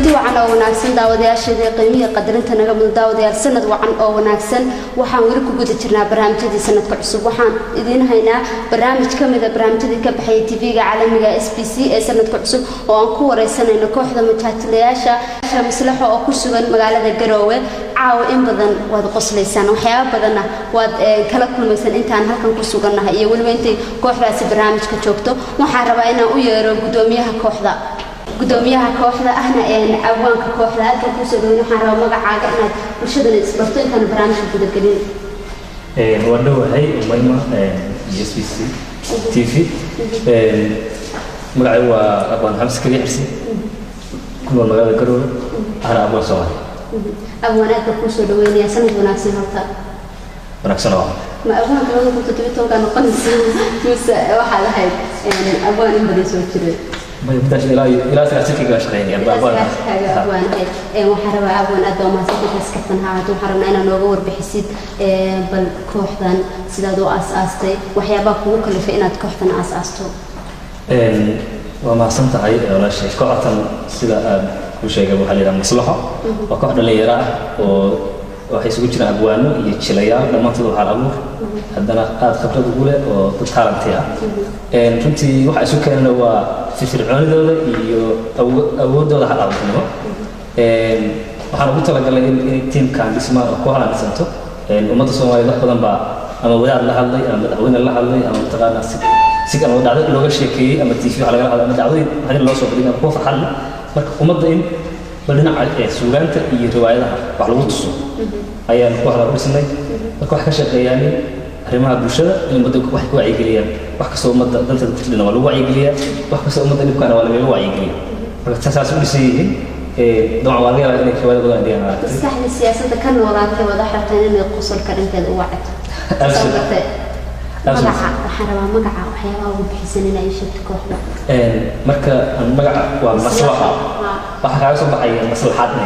kulanti wacan oo wanaagsan daawadayaasha qiimiga qadarinta naga mid daawadayaal sanad wacan oo wanaagsan waxaan wali ku guda jirnaa barnaamijyada sanadka cusub waxaan idin haynaa barnaamij kamid ah barnaamijyada ka baxay TV-ga caalamiga SBC ee sanadka cusub oo aan ku wareysanayno kooxda majaajlayaasha maslaxo oo ku sugan magaalada Garowe caaw in badan waad qoslaysaan waxyaabo badan waad kala kulmaysan intaan halkan ku sugannahay iyo waliba intay kooxdaasi barnaamijka joogto waxaan rabaa inaan u yeero gudoomiyaha kooxda ahna awaanka kooxda halka ku soo dhaweyn waxaan rabaa magacaaga inaad bulshada isbarto intaan barnaamijka guda galin wadhawahay umayma SBC TV magacay waa abaan xamsi kaliya xirsi kuwa magaalada Garowe ana abaan Soomaali awaanaadka ku soo dhaweynaya sanad wanaagsan horta wanaagsan oo ma awaanka lagu ku tadbiito ka noqonaysa mise waxa la hayd abaan in badan soo jiray ما يبدأش إلى سكتك لا شيء يعني أبوان وحرب أبوان أدوم سكتك سكتنا هذا وحربنا أنا نوجور بحسيد بالكوحدان سيدادو أساستي وحيابك وكل فئنات كوحدان أساستو وما صنت عيد ولا شيء كوحدان سيدا وشيء قبل حاليا مصلحة وكوحدان اللي يراه وحيسوي جنا أبوانه يتشليا لما تدور على أمور هذانا قاد خبرة أولى وتتحرك فيها فهمتي واحد سكر إنه هو في فرعون دولة أو دولة على أرضنا وحنا قلت لك إن تيم كان اسمه كوهلا نسنتو وما تصور إذا خدنا بقى أما وداع الله الله أما دعوين الله الله أما تقارن سك أما دعوة لغة شيكي أما تيجي على غير أما دعوة هذه الله سبحانه وتعالى هو فرحنا وما ضين بدنا على سورانت يروايها وعلى وتصو أيام كوهلا رسمي كوه كشف يعني arrimaha bulshada in badan wax ku wacyi geliyaan wax kasta umada dalka dadkina waa lagu wacyi geliyaa wax kasta umada dhibkana waa laga wacyi geliyaa marka taas u dhisayeen dooc waa laga yaabaa inay kawada badan dhiyaan saxni siyaasadda ka noolaatay wada xirtaan inay qosolka dhankeeda u wacdo sababtay waxaan rabaa magaca waxyaabaha ugu bixisan inay sheegto kooxda marka magaca waa maslaxa waxa kaaga soo baxaya maslaxadna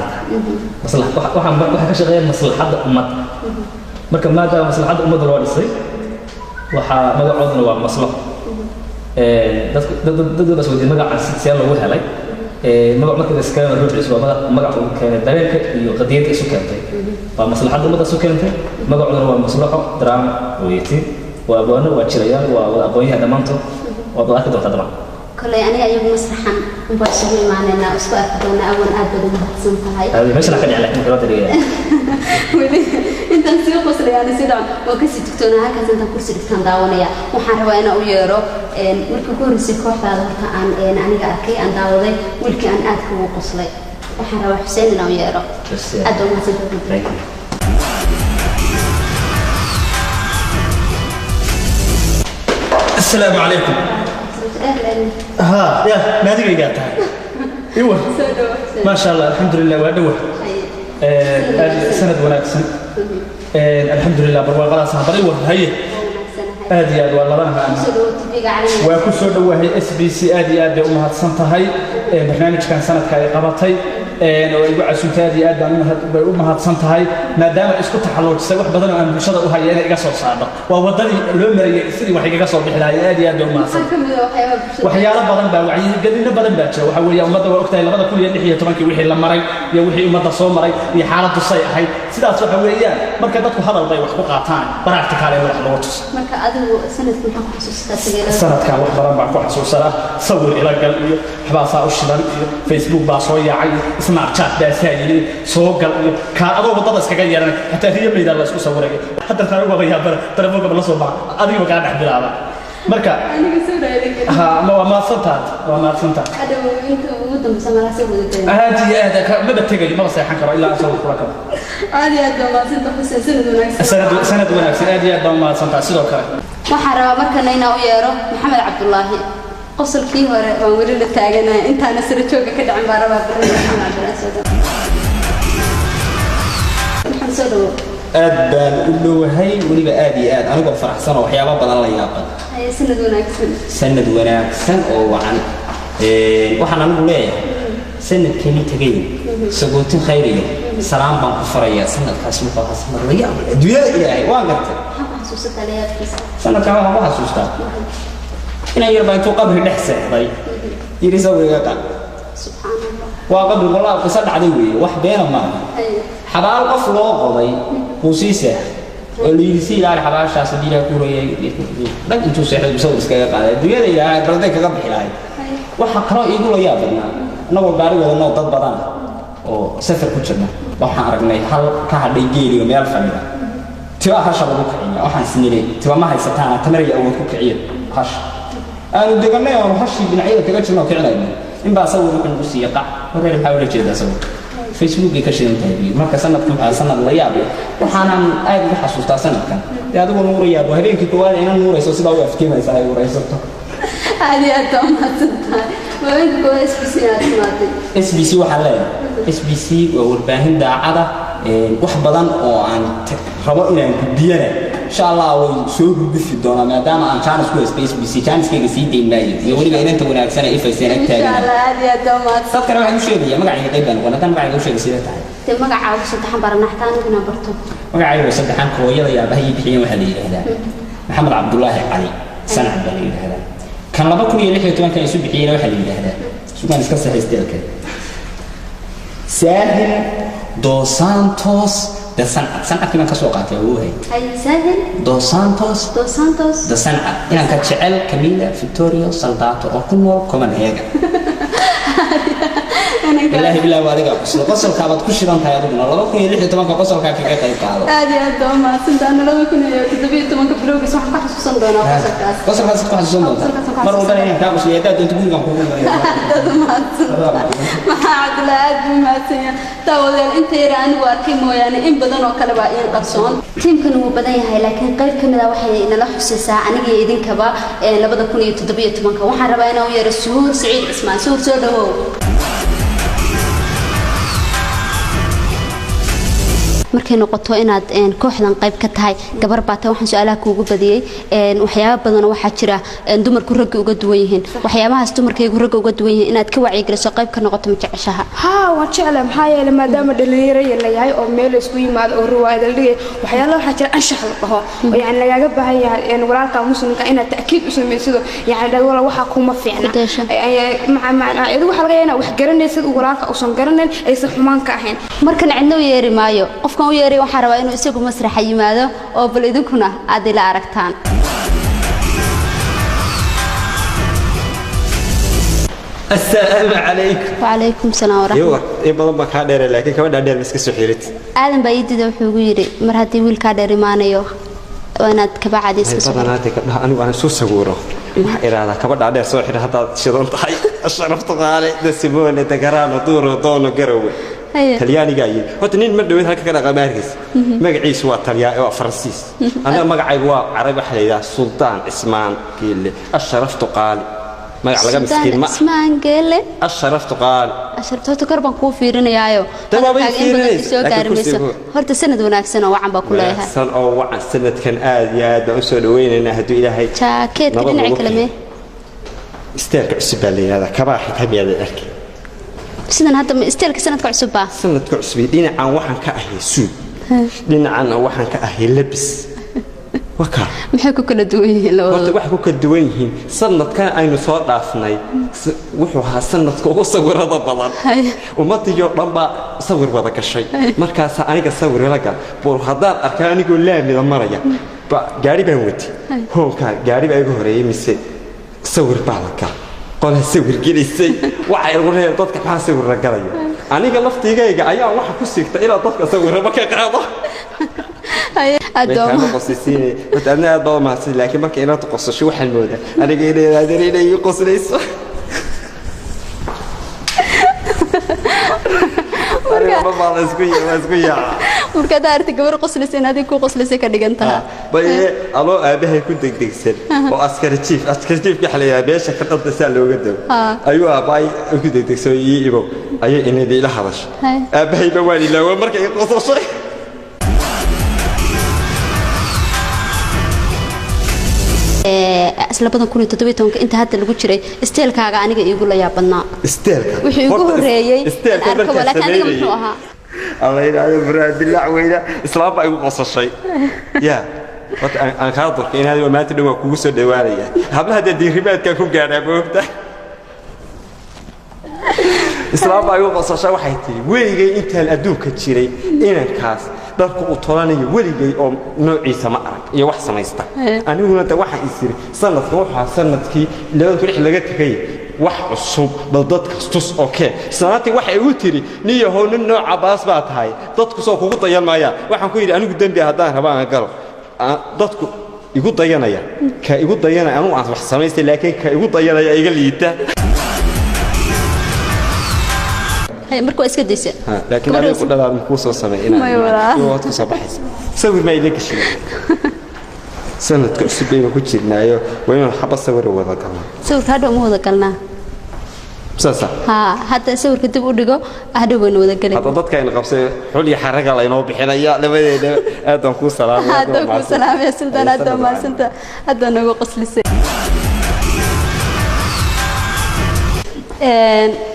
waxa ka shaqeeya maslaxadda ummadda marka maadaama maslaxadda ummadda loo dhisay waxa magacooduna waa maslaxo dadka bas wadi magaca si loogu helay magac marka iska ruuxis waa magac uu keenay dareenka iyo qadiyada isu keentay waa maslaxadda ummadda isu keentay magacooduna waa maslaxo drama weeytii waa abwaano waa jirayaan waa aqoonyaha dhamaantood waa dadka doonta dhamaan كل يعني أيام مسرحان مباشرين معنا أسبوع كنا أول أبدا محسن هاي. هذه مش راح نعلق من كلام تريه. ولي أنت نسيب قصر يعني سيدا وكسي تكتونا هكذا أنت كرسي تكتون داونيا وحروا أنا ويارو ولكن كرسي كوحدة عن أنا كأكي عن داودي ولكن أن أذكر قصلي وحروا حسين أنا ويارو. أدو ما سيدا. السلام عليكم. ها يا نادي قاعدة ايوه ما شاء الله الحمد لله وادوه سند وناكسن الحمد لله بروا خلاص هبريوه هي ادي اد والله انا وكسو دواهي SBC ادي اد امهات سنتهي برنامج كان سندك اي قبطي oo igu casuumtaadi aad baan u mahadsantahay maadaama isku taxalluujisay wax badan oo aan bulshada u hayay inay iga soo saardo waa wadadii loo marayay sidii wax iga soo bixi lahayd aad iyo aad u mahadsan waxyaalo badan baa wacyi gelin badan baa jira waxa weeye ummadda waa ogtahay 2016 wixii la maray iyo wixii ummadda soo maray iyo xaaladdu say ahayd sidaas waxa weeyaan marka dadku hadal bay wax ku qaataan practical wax lagu tus marka adigu sanadkan waxa ku xasuustaa tagayada sanadkan wax badan baan ku xasuustaa sawir ila gal iyo xabaasaa u shidan iyo Facebook baa soo yaacay Snapchat daasayay soo gal ka adoo wadada iskaga yeeran hatta riyo meeyda la isku sawiray hadda taan ugu qayaa telefoonka la soo baa adiga ka dhex bilaaba marka aniga soo dhaayay ha ma santaa hada inta ugu dambaysa ma la soo waday aadi aad ma batagay ma saxan karo ilaa soo kula karo aadi aad ma santaa sanad wanaagsan aadi aad ma santaa sidoo kale waxa rabaa markan inaa u yeero Maxamed Cabdullaahi qosolkii hore waan weli la taaganaa intaana sare jooga ka dhacin baa rabaa barnaamijka Maxamed soo dhawo aad baan u dhowahay waliba aad iyo aad anigoo faraxsan oo waxyaabo badan la yaabay sanad wanaagsan oo wacan waxaan anigu leeyahay sanadkeenii tagay sagootin khayriyo salaam baan ku farayaa sanadkaas wuxuu ahaa sanad la yaab adduunyada ilaahay waan gartay xasuustaa leeyahay sanadkan waxaan ku xasuustaa إن يربى يتوقف هالحسن باي يرزق ويقطع subxaanallah waa qabri walaa qisa dhacday weeye wax beena ma xabaal qof loo qoday quusiisa oo liisi ilaal xabaashaas diila ku reeyay dad intuu seexay soo iskaga qaaday dunyada ilaahay barday kaga bixi lahayd waxa kale igu la yaabana anagoo gaari wadano dad badan oo safar ku jirna waxaan aragnay hal ka hadhay geeliyo meel fadhiya tiba hasha lagu kiciyo waxaan sinilay tiba ma haysataan tamariya awood ku kiciyo hash aanu deganay oo hashi dhinacyada kaga jirno kicinayna in baa sawir wuxuu ku siiyay qac wareer maxaa wala jeedaa sawir Facebook ka shidan tahay marka sanadkan waxa sanad la yaab waxaan aad uga xasuustaa sanadkan adigu nuur yaab habeenkii koowaad inaan nuurayso sida uu afkiimaysa ay uraysato aad iyo aad maasantahay habeenkii koowaad SBC waxa leeyahay SBC waa warbaahin daacada wax badan oo aan rabo inaan gudbiyana insha Allah way soo gudbisi doonaa maadaama aan channel ku SBC channel-kayga sii deeynaayo iyo waliba inta wanaagsan ay fayseen agtaagan insha Allah aad iyo aad maasantahay dadkana waxaan u sheegayaa magacayga qayban wanadan magacayga u sheegay sida tahay te magacaaga saddexan baranaxtaan inuu barto magacayga saddexan kooyada yaa bahay bixiyeen waxa la yiraahdaa Maxamed Cabdullaahi Cali sanad baa la yiraahdaa kan 2016 kan isu bixiyeen waxa la yiraahdaa suuqan iska saxiisteelka Sahil dos Santos de Sanca كمان كسوق عتيه هو هي سهل dos Santos de Sanca إن كان شعل كميلة فيكتوريا سلطاتو أكمل كمان هيك بالله وادي قصر كابت كشران تاي أدونا لو كوني ليه تمام قصر كابت كي تاي كابت هذه الدوام سنتنا لو كوني تدبي تمام كبروك سمح كحسون دونا قصر كحسون دونا مرة وداني كابس ليه تاد أنت بقول كم ما عدلات ما سيا تقول أنت إيران واركيمو يعني إن بدن وكلا بقى قصون تيم كانوا بدن هاي لكن قيل كمدا وحي إن لا حساسة أنا جي إذن كبا لبدا كوني تدبي تمام كوحنا ربنا ويا السهور سعيد اسمه سهور سوده markay noqoto inaad kooxdan qayb ka tahay gabar baata waxaan su'aalaha kuugu badiyay waxyaabo badan waxa jira dumarku rag uga duwan yihiin waxyaabahaas dumarkaygu rag uga duwan yihiin inaad ka wacyi geliso qayb ka noqoto ma jeceshaha waa jeclahay maxaa yeelay maadaama dhalinyaro yahay oo meel isku yimaado oo ruwaayad la dhigay waxyaalo waxa jira anshax la dhaho oo yani lagaga baahan yahay walaalka muslimka inaad ta'kiid u sameeyso yani dhawala waxa kuma fiicna macna idu waxa laga yaabaa wax garanaysid walaalka uusan garanayn aysan xumaan ka ahayn markan cidna u yeeri maayo qofkan u yeeri waxa rabaa inuu isagu masraxa yimaado oo bal idinkuna aad ila aragtaan السلام عليكم وعليكم السلام ورحمة الله إيه بدل ما كان دير لكن كمان دير مسك سحيرت آدم بعيد ده وحوي يري مرهتي ويل كادر ما نيو وأنا تكبع عادي سكسو طبعا أنا سو سجورة إرادة كبر عادي سحير حتى شدون طحي الشرف طغالي دسمون تكران طور طون قروي تلياني جاي وتنين مدة وين هكذا غماركس مقعيس وتليا وفرنسيس أنا مقعي عربي حليدا سلطان اسمان كيل الشرف طغالي ما على جنب مسكين ما اسمان قال الشرف تقال الشرف تكربن كو فيرنيايو تمام بيفيرنيس horta sanad wanaagsan oo wacan ba ku leeyahay san oo wacan sanadkan aad iyo aad u soo dhaweynayna haduu ilaahay jaakeed dhinaca kale isteelka cusub leeyada kaba xitamiyada arkay sidan hadda isteelka sanadka cusub sanadka cusub dhinacan waxaan ka ahay suud dhinacan waxaan ka ahay labis وكا maxay ku kala duwan yihiin horta wax ku kala duwan yihiin sanadkan aynu soo dhaafnay wuxuu ahaa sanadka ugu sawirada badan ummadiyo dhanba sawir wada gashay markaas aniga sawir la gal bur hadaan arkay anigoo laamida maraya ba gaari baan wati hoonka gaari baa igu horeeyay mise sawir baa la gal qol sawir gelisay waxa ugu reeyay dadka maxaa sawir la galayo aniga laftigayga ayaa waxa ku sigta ila dadka sawiraba ka qaado أنا قصيصيني وتأنا أضاء مع سيد لكن ما كأنها تقص شو حلمودة أنا جاي لي يقص ليس أنا ما بعرف أسكويا وكذا أرتك بر قص لسين هذه كو قص لسين كده جنتها بيه الله أبيه كنت دكتور وأسكر تشيف بحليه بيش كتب تسأل له قدام أيوة باي كنت دكتور يبغى أيه إني دي لحظة أبيه بوالي لو مركي يقص شيء isla badan 17 inta hadda lagu jiray isteelkaaga aniga iigu la yaabadnaa isteelka wixii ugu horeeyay isteelka laakiin aniga muxuu ahaa Allah ilaahay faraad dilaa weyna islaam baa igu qosashay ya wad aan ka hadalka in hada maanta dhow kugu soo dhawaanaya hablaha diiribaadka ku gaadhay boobta islaam baa igu qosashay waxay tiri weligay intaan adduunka jiray inankaas dadku u tolanayo weligay oo noociisa ma arag iyo wax samaysta aniguna ta waxaan isiri sanadkan waxa sanadkii 2006 laga tagay wax cusub bal dadka tus okay sanadii waxay u tiri niyahow nin nooca baas baa tahay dadku soo kugu dayan maaya waxaan ku yiri anigu dambi haddaan rabaan galo dadku igu dayanaya ka igu dayanaya anu aan wax samaystay laakiin ka igu dayanaya iga liita markuu iska daysa laakiin adiga ku dhalaad ku soo sameeyay waad ku soo baxaysa sawir ma ilaa gashay sanadka cusub ku jirnaayo waa inaan xabad sawir wada galnaa sawirka hadda ma wada galnaa sasa hadda sawirka dib u dhigo hadda waan wada galay hadda dadka ay qabsay xul iyo xaraga la inoo bixinaya labadeeda aad aan ku salaamay aad ku salaamay sultan aad ma santa hadda nagu qoslisay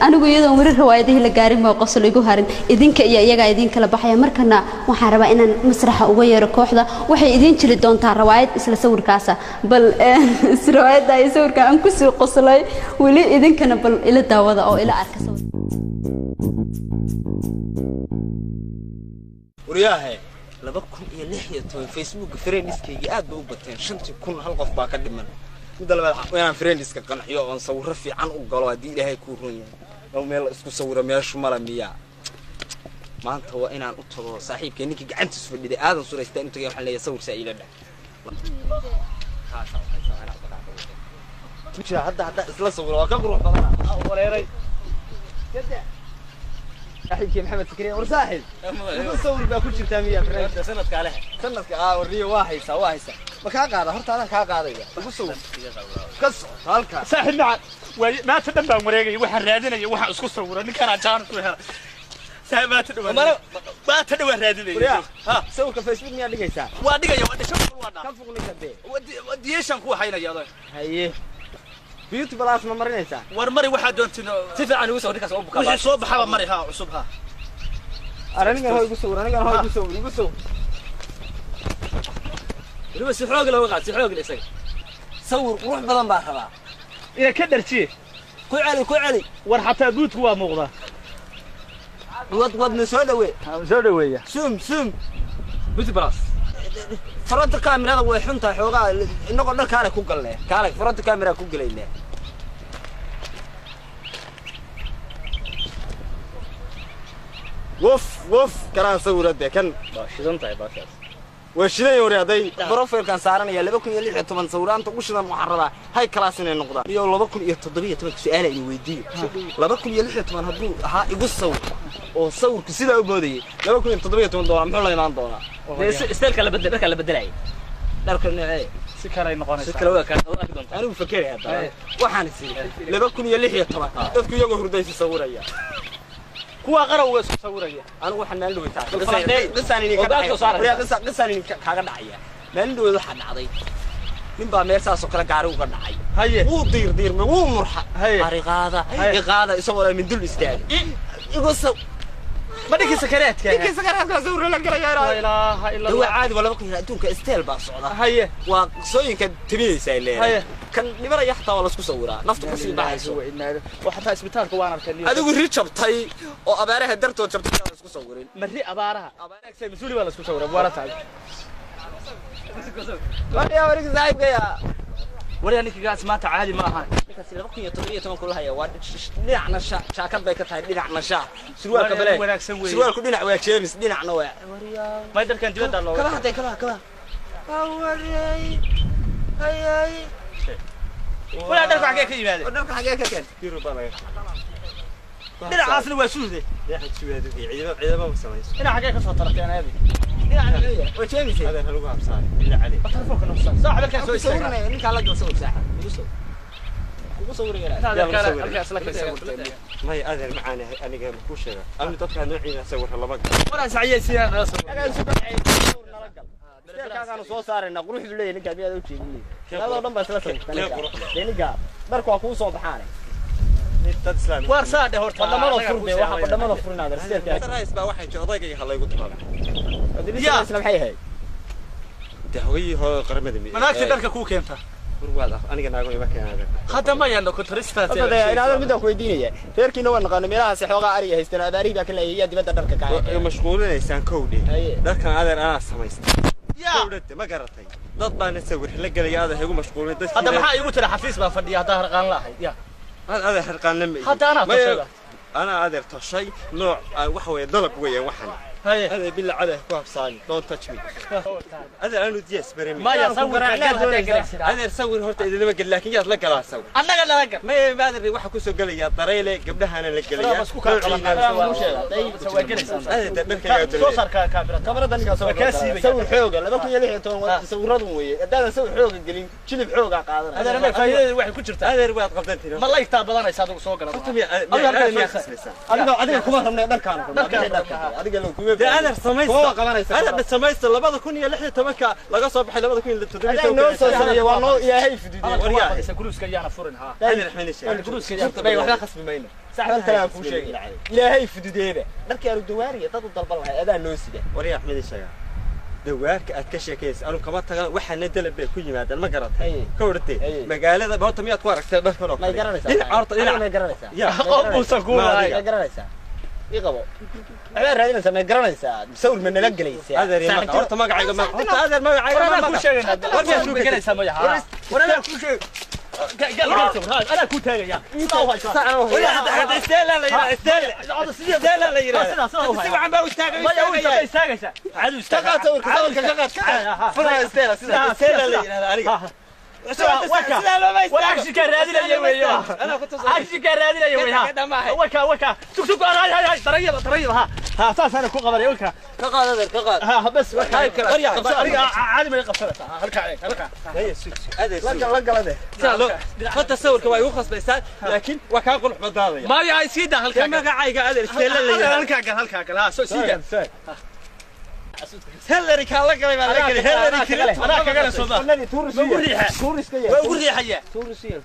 anigu iyadoo warar riwaayadaha la gaarin ma qosol igu harin idinka iyo iyaga idin kala baxaya markana waxaan rabaa inaan masraxa uga yeero kooxda waxay idin jiri doontaa riwaayad isla sawirkaas bal riwaayada ay sawirka aan ku soo qoslay wali idinkana bal ila daawada oo ila arka sawir wariyaahe 2016 Facebook friendskayga aad buu u bateen 5000 hal qof baa ka dhiman mid labaad inaan friendska qanxiyo oo sawir fiican u galo hadii ilaahay ku run yahay oo meel isku sawira meeshu mala miya maanta waa inaan u tago saaxiibkay ninkii gacantiisa fadhiday aadan suraystaan inta waxaan leeyahay sawir saa'ila dhah hadda isla sawir waa ka qurux badan wareeray saaxiibkay maxamed fikriye war saaxiib sawir baa ku jirtaa miya sanadka leh sanadka wariyo waa haysa ma ka qaada horta adan ka qaadaya ugu sawir kas halka saaxiib macad ما تدبر مريقي واحد راديني واحد اسكو صورة نكان عجان كويها ساي ما تدبر ما تدبر راديني ها سوي كفيسبوك ميا دقيسا وادقيا وادي شوف الوضع كم فوق نكدي ودي ايش انكو حينا يا ضي هيه بيوت بلاس ما مرينيسا ورمري واحد دونتينو تفع عنو سو دكاس او بكا وحي صوب حبا مري ها عصبها ارانيغا هو يغسو ارانيغا هو يغسو بس xoog la waqti xoog la isay sawir qurux badan baa rabaa ina ka dartii ku cali war hataa buudku waa muuqda wad soo dhaweeya sum buud balaas faranta kaamirada way xuntaa xoogaa inagoo dhan kaale ku galnay kaale faranta kaamira ku galaynaa woof karaan sawirada kan shidan tahay baakaas وشيء ورياضي بروفيل كان صارنا يا لبكم يلي حتى من صوران تقولشنا محررة هاي كلاسنا النقطة يا لبكم يتضبي تبغى سؤال يودي لبكم يلي حتى من هدو ها يقول صور أو صور كسيدة أبودي لبكم يتضبي تمن دولار محلا ينان دولار استلك اللي بدلعي لكن إيه سكرة ينقون سكرة وكان أنا بفكر هذا وحنا سير لبكم يلي حتى من تذكر يوم هردي صورة يا kuwa qarow way soo sawiraya anigu waxaan meel dhaway tahay qisani ka dhacay qisani kaaga dhacaya meel dhaway waxa dhacday nin baa meel saas oo kala gaari uga dhacay haye wuu diir ma wuu murxa ariqaada isagoo min dul istaag igu saw بدك سكرات كان سكرات زور لا قرا لا اله الا الله الله عادي ولا بقي ادونك استيل با سودا هي وسوينك تبيسا ليه كان نبر يحتا ولا اسكو سويرا نفط كسي باحيسو وحتى اسبitaalka waan arkay adigu richabtay oo abaaraha dartood jabtay la isku sawirin mari abaaraha say masuuli wala isku sawiray warataay wariya wariga saaxiibkaya wariya ninka gaas maanta caadi ma aha ninkaas 2017 kula haya waa dhinacna shaakad bay ka tahay dhinacna shaa surwaalka bale surwaalku dhinac waa jeemis dhinacna waa wariya ma darkan dibadda loo kala haday kala wariyay hayay wala darka xagee ka yimaade darka xagee ka keen yiro balaga dhinacaasna waa suude yahay suude ciidama ma samayso ina xagee ka soo tarteen ayadi dhinacna waa jeemis hada lagu habsaan ila cali telefoonka nafsa saaxib ka soo istaagay ninka la galso saaxib ما هي أذن معانا أنا جاي مكوشة أنا تطلع نوعي أسوي هلا بقى ولا سعيد سيان كانوا صو صار إنه قروح بالله نقعد بيها دوتشي هذا ضم بس لسه نقعد بركوا أكون صوب حالي ورساده هورتا قدما لو فرنا واحد قدما لو فرنا هذا السير ترى يسبا واحد جودايق يخلى يقول طبعا يا اسلام حي هي تهوي هو قرمدي مناك درك كو كينتا warwaada aniga naago ima keenada hadda ma yaano kontristaas inaad mid ku weydiinaya reerkiina waa naqaan meelahaas xoogaa ari haystaan abaariga kale iyo dibadda dharka ka ay mashquulinaysaan kowdhe dharkan adeer anaa samaystay kowdhe ma garatay dad baan sawir la galay adeer igu mashquulay dad hadda maxaa igu tira xafiis baa fadhiya hadda harqaan la ahayd ya adeer harqaan lama hadda ana adeer toshay nooc waxa weeye dalab weeyaan waxan هذا بالله عليه كواب صاني don't touch me هذا أنا دياس بريمي ما يصور هذا صور هرت إذا ما قال لكن يلا قلا صور أنا قال لك ما بعد اللي واحد كوسو قال يا طريلة قبلها أنا اللي قال يا بس كوكا سوى جلس هذا تبرك يا صور كاميرا دنيا صور كاسي صور حوجة لما كان يلي تون صورهم ويا ده صور حوجة قليل شنو حوجة قاعدة هذا أنا فايدة واحد كنت هذا رواية قبلتني ما الله يكتب بدنا يصادق سوق أنا كمان هم نقدر أنا سميت أنا بسميت لبعض كوني لحية تمكة لقى صباح لبعض كوني للتدريب أنا والله يا هاي في دنيا وريا كروس كيانا فرنها أنا الحين الشيء كروس كيانا بي وحنا خصم مينا صح أنت لا فوش يا هاي في دنيا نركي على الدواري تضل بالله هذا نوسي وريا أحمد الشيء دوارك أتكشى كيس أنا كمان تقول وحنا ندل بكل ما هذا ما قرأت كورتي مقالة بهات مية توارك تبى فرق ما قرأت عرض ما قرأت يا أبو سكون ما قرأت يقبل أنا رأينا سمع قرنا إنسان بسول من نلقي هذا ريما عرفت ما قاعد ما هذا ما قاعد ما كل شيء ورنا شو بقول يسمى ورنا كل شيء أنا كنت هيا ولا استيلا لا استيلا استيلا لا يرى استيلا عم بوستاق ما يستاقش عدو استاقات فرا استيلا استيلا لا يرى وأكشي كرادي لا يوميها أنا كنت أكشي كرادي لا يوميها وكا تك هاي طريقة ها أساس أنا كل قبل يقولك كقاد ها بس هاي أرجع عادي ما يقصرها هركع عليك هركع لقى هذا خد تصور كواي وخص بيسان لكن وكان قلح بضاضي ما يا سيدا هلكع ما قاعد هذا استيلا لا هلكع ها سيدا هلري كان لك هلري كريت أنا كجلا صوبا الذي تورسية تورسية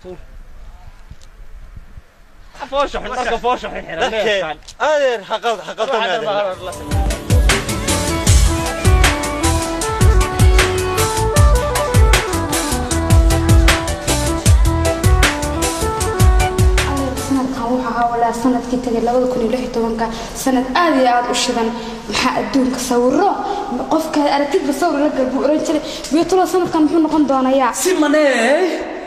فوش حنا فوش حنا هذا حقد هذا ولا سنة كنت تجي لو كوني له توانك سنة آدي عاد وشذن محا أدونك صورة قفك أرتيب بصور لك بورنتلي بيطلع سنة كان محن قندونا يا سمنة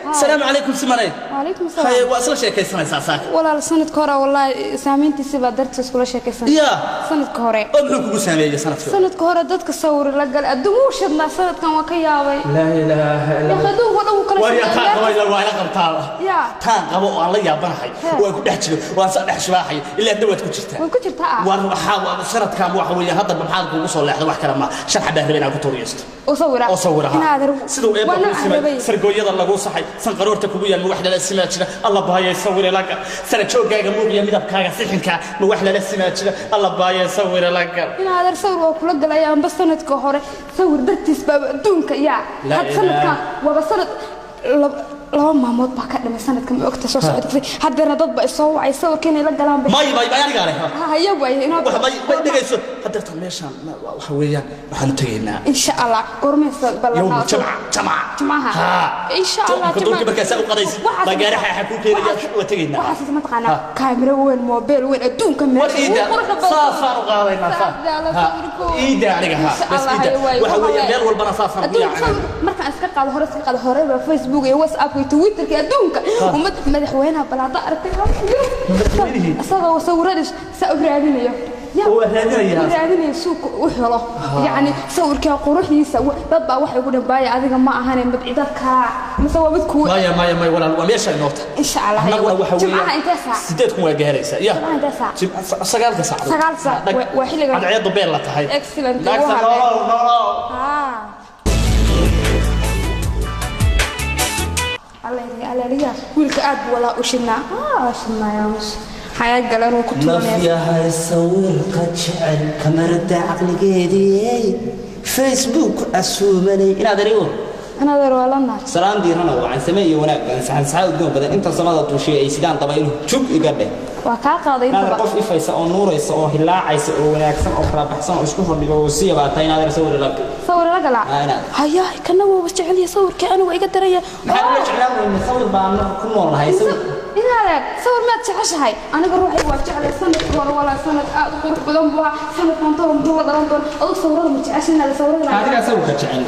السلام عليكم سمنة وعليكم السلام هاي واصل شيء كيس سنة ساك ولا سنة كورة والله سامين تسيب درت سكول شيء كيس يا سنة كورة أبلغ بسامي سنة كورة دتك صور لك الدموش شدنا سنة كان وكياوي لا إله إلا الله ياخذوه ولا كل ويا تاق ويا قبطالة يا تاق قبوا الله يا بنحي ويكون حجر وانصدح شباحي إلا الدوت كجرتها وكجرتها وأنا سنة كام واحد ويا هذا بمحل وصل لحظة واحد كلام شرح به بينك كتوريست أصورها سدوا إيه سرقوا يلا الله صحي سنقرورتك ويا الوحدة للسماء الله باي يصور لك سنة شو جاي مو بيا مدب كاغا سحنك الوحدة للسماء الله باي يصور لك أنا هذا صور وكل جلايا بس سنة كهورة صور درتيس بدونك يا هاد سنة كا وبسنة لو ما موت بكرة من سنة كم وقت شو صعد في حد ردد بيصور عيسور كنا يلقى ما يعني عليها ها يبغى هنا ما يدقيسو حتى تمشان وحويا وحنتينا إن شاء الله قرمي بلا يوم جمعة إن شاء الله كنت بكاس قريس ما جارح حكوا كذا وتجينا وحاسس ما تقنا كاميرا وين موبايل وين أدون كاميرا صافر وغالينا صافر إيدا عليها بس إيدا وحويا غير والبنا صافر مركز أسكت على هوري فيسبوك واتساب تويتر كأدونك ومدحوينها بلا ضعرك أصلا وصورناش سأبرادين يا سوق وحلا يعني صور كقروح يسوي بابا واحد يقول باي هذا ما أهاني مبعدك مسوي بتكون ما ولا وماشي النقطة إن شاء الله جمعة أنت ساعة سديتكم وجهريسة يا جمعة أنت ساعة سجال ساعة وحيل على عيد بيلا تهاي إكسلنت الله يريا ويلك أب ولا أشنا أشنا يا مش حياة قلنا وكتبنا نفيها الصور قد شعر كاميرا عقل جديد فيسبوك أسومني إلى دريو أنا درو ولا النار سلام ديرنا وعن سمية وناك عن سعود قوم بدل أنت صمدت وشيء سيدان طبعا شوف يقدر وكا قاضي هذا قف إفايس أو نور يس أو هلا عيس أو ناكسن أو خراب حسن أو يشوف اللي بوصيه بعدين هذا يصور لك لا هيا كنا هو بشتغل يصور كأنه ويقدر ترى ما حدش علامه يصور بعمل كل والله هيصور هذا صور ما تعيش هاي أنا بروح وأشتغل سنة ولا سنة أقرب بدون بها سنة منطور بدون درندون أو صورة متعشين على صورة هذا صور كشعل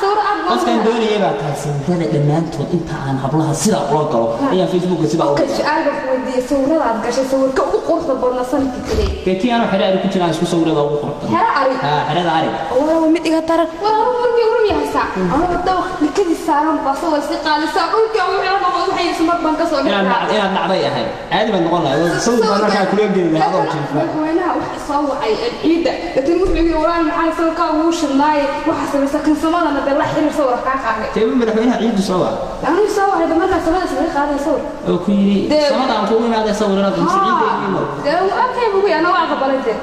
صور أبغى بس كان دوني يبقى صور لما أنت عن هبلها سيدا قلقلو هي فيسبوك سيدا قلقلو كشعل ودي صورة عاد كشي صور كقرب بدون سنة كتير كي أنا حدا كنت أنا شو صورة ده وقرب حدا عارف والله متى ترى والله ورمي هسا أنا بدو لكذي سارم بصور استقال سأقول كأوي أنا ما بحي اسمه بنك صور إنا نعطيه هاي عادي بنقول له صور أنا كان كل يوم جديد هذا وشيء وينها وحصوا العيدة لكن مسلم يوران معي صور كاوش الناي وحسب سكن سمانا أنا بالله حلو صور كعقاري تبي مدحوينها عيد صور أنا صور هذا مرة سمانا صديق هذا صور أوكي سمانا عم تقول هذا صور أنا ده أوكي بقول أنا واقف بلده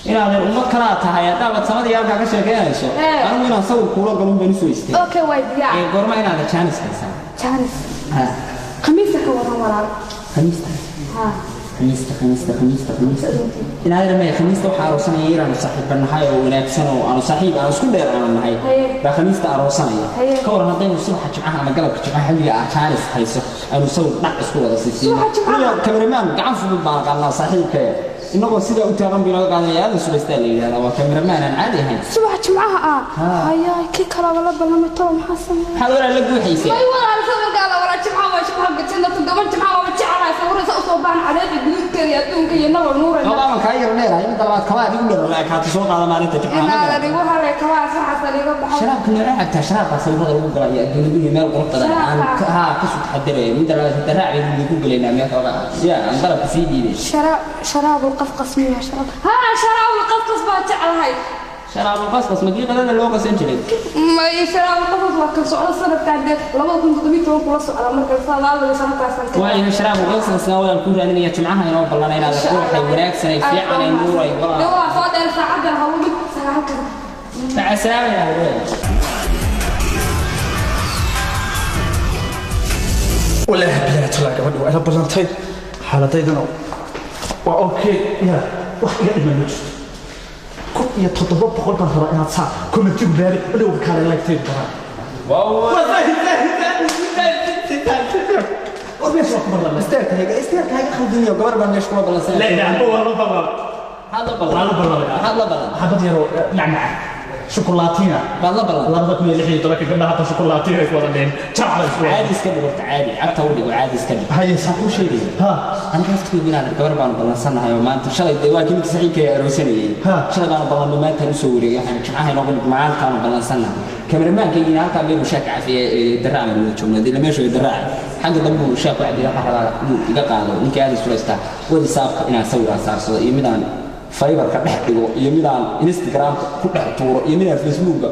إنا الأمة كلها هي دعوة سماد يارجع كشيء كذا شو أنا وين أصور كولا قلوب بني سويستي أوكي وايد يا قرما إنا هذا chance هيسا chance خميسة كورا ولا خميسة إن هذا لما خميسة وحاروسنا ييران صاحب بنحاي وناكسنا وأنا صاحب أنا سكون دير أنا نحاي بخميسة أروسنا كورا هذين الصبح جمعها ما قلب جمعها حلي chance هيسا أنا صور نقص كورا سيسي كاميرمان قام في الباق الله صاحب كيا إنه سيدا أتاقم بينه قال يا هذا سوى استالي هذا وكاميرمان عادي هاي صبح جمعها هيا كي كلا ولا بلا مترم حسن هذا ولا لقوا حيسي ما يورا الصبح قال ولا جمعها ما شبه قتلنا تقبل جمعها وبتشعر صورة صوبان عليه بدون كريا دون كي ينور نور والله ما كاير نير هاي طلعت كواعد يقول لك هتسوق على ما أنت جمعها هذا يقول هذا كواعد صح صار يقول شراب كنا لعبت شراب صورة الوقرا يا دنيا مال قرطة عن كسر حدري من دلالة الدراع يقول لنا ما يا عن ضرب سيدي شراب القفقس مية شراب شراب القفقس بتاع هاي شراب القفقس مجيء قلنا اللوجو سنتري ما شراب القفقس وكل سؤال السنة بتاعت لما كنت تبي تروح كل سؤال مركز صار الله سنة تاسع وين شراب القفقس نسوي الكل أنا يجمعها ينوب الله نيل هذا كل حي وناك سنة في عن النور يبغى لو فاضل ساعة هقول ساعة كذا مع السلامة يا ولد ولا بلا تلاقى ولا بلانتين حالتين وأوكي يا واحد قاعد ما نجس كل يتطلب بقول بهرة إنها تصع كل ما تجيب بالي بدو كان لا كتير برا واو وبيش أكبر استيرك هاي خلدني وقبر ما نشكو بالله سنة لا لا هو هذا بالله حبت يرو نعناع شوكولاتينا بالله الله بدك من اللي ترى كنا حتى شوكولاتينا يقول لين تعال عادي اسكبر عادي عبته ودي وعادي اسكبر هاي صح شيء انا كنت تقول بنا الكبر بان بلانسنا هاي ما انت شلي دوا كنت سعيك يا روسني شلي بان بلان ما انت نسوري يعني جمعها نقول معاك كانوا بلانسنا كاميرمان كي هلكا بينو شاكع في دراع من الجمله دي لما يشوي دراع حق دمو شاك واحد يقا قادو نينك هذا سوريستا ودي سابق انا اسوي صار يمدان فايبر كدحدغو يمدان انستغرام كدحتورو يمدان فيسبوك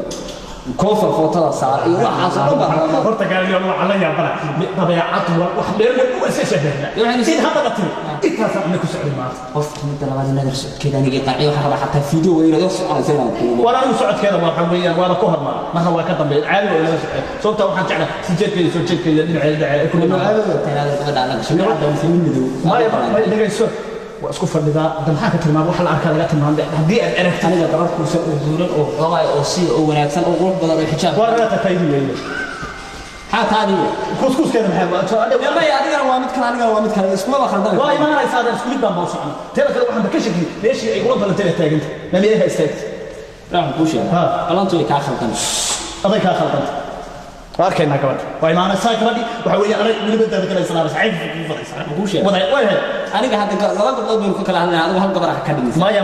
كوفر فوتو صار اي waxaas oo baa horta gaariyo waxa la yaabana dabeecad wax dheer oo isashadayna yani si hada batri intaas aan ku socday maanta qofka mid labaad nadar socodkeeda aniga qaaciyo waxa raba xataa fiideo weyn oo soconaysa wala uu socodkeeda waxa weeyaan wala ku hormar marna waa ka dambeeyay caadi oo la socod sababta waxaan jeclaa si jeedkeeda soo jeedkeeda dhinaceeda kullu ma aadada tanaada gabadha anaga shamiicada oo fiimin midow ma dhagayso واسكو فردها دم حاجه تلمام waxa la arkaa laga tilmaamay hadii aad aragto aniga gabarku soo duuran oo xoogay oo si oo wanaagsan oo qurux badan oo xijaab warata taydi weeye haataadi kuskuskeeda maxay ma adiga waa mid kale isku ma khaldan waa imaanaysa aad isku mid baan baa socon teeda kale waxaan ka shaki leeshi ay ugu badan teeda taaganta ma meeyaha istaagta raaxu ku sheegay qalantu ay ka khaldan aday ka khaldan واركينا كمان وإيمان الساكرة وحوي أنا من بدأ ذكر الإسلام بس عيب في فرق بقولش وين أنا قاعد لا قبل بينك كلام هذا وهم قبل أكاديمي ما هذا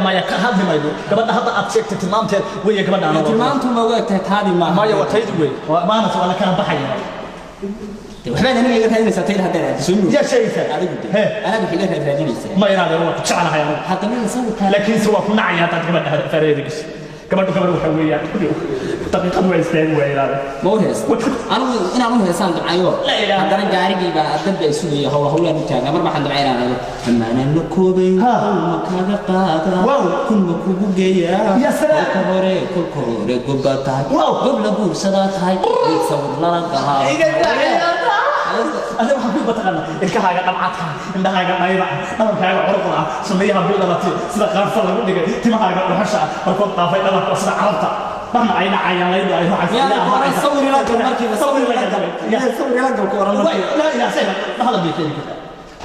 ما يدو قبل هذا أتشكت تمام تر ويا قبل أنا تمام توم وقت هذه ما يوتيد وين ما أنا سؤال كان بحي وحنا أنا يقول هذه ساتين هذا سنو يا شيء أنا بحكي لك هذه ما ينادي هو تشعل هاي حتى من يسوي لكن سوى كنا عيات قبل هذا فريدكس كمان وحوي دقيقة ويستاهل ويلاد موهس أنا موهسان دعيو هذا أنا جاري بقى أدب يسوي هو نتاعنا مرة ما حد معينا أما أنا نكوبي ما كذا قادا كل مكوب جيا يا سلام كل قبتها قبل أبو صدات هاي يتصور لنا قها أنا بحب بتقنا الكهاجة دمعتها عندها قايمة أنا كهاجة عرقها سميها باللغة سيدا قارفة لقولي تمهاجة وحشة ركض طافي أنا قصنا عرفتها طبعا عين عين ليد عين عين يا صوري لك المركب صوري لك يا صوري لك الكورة لا يا سيد هذا بيتي كده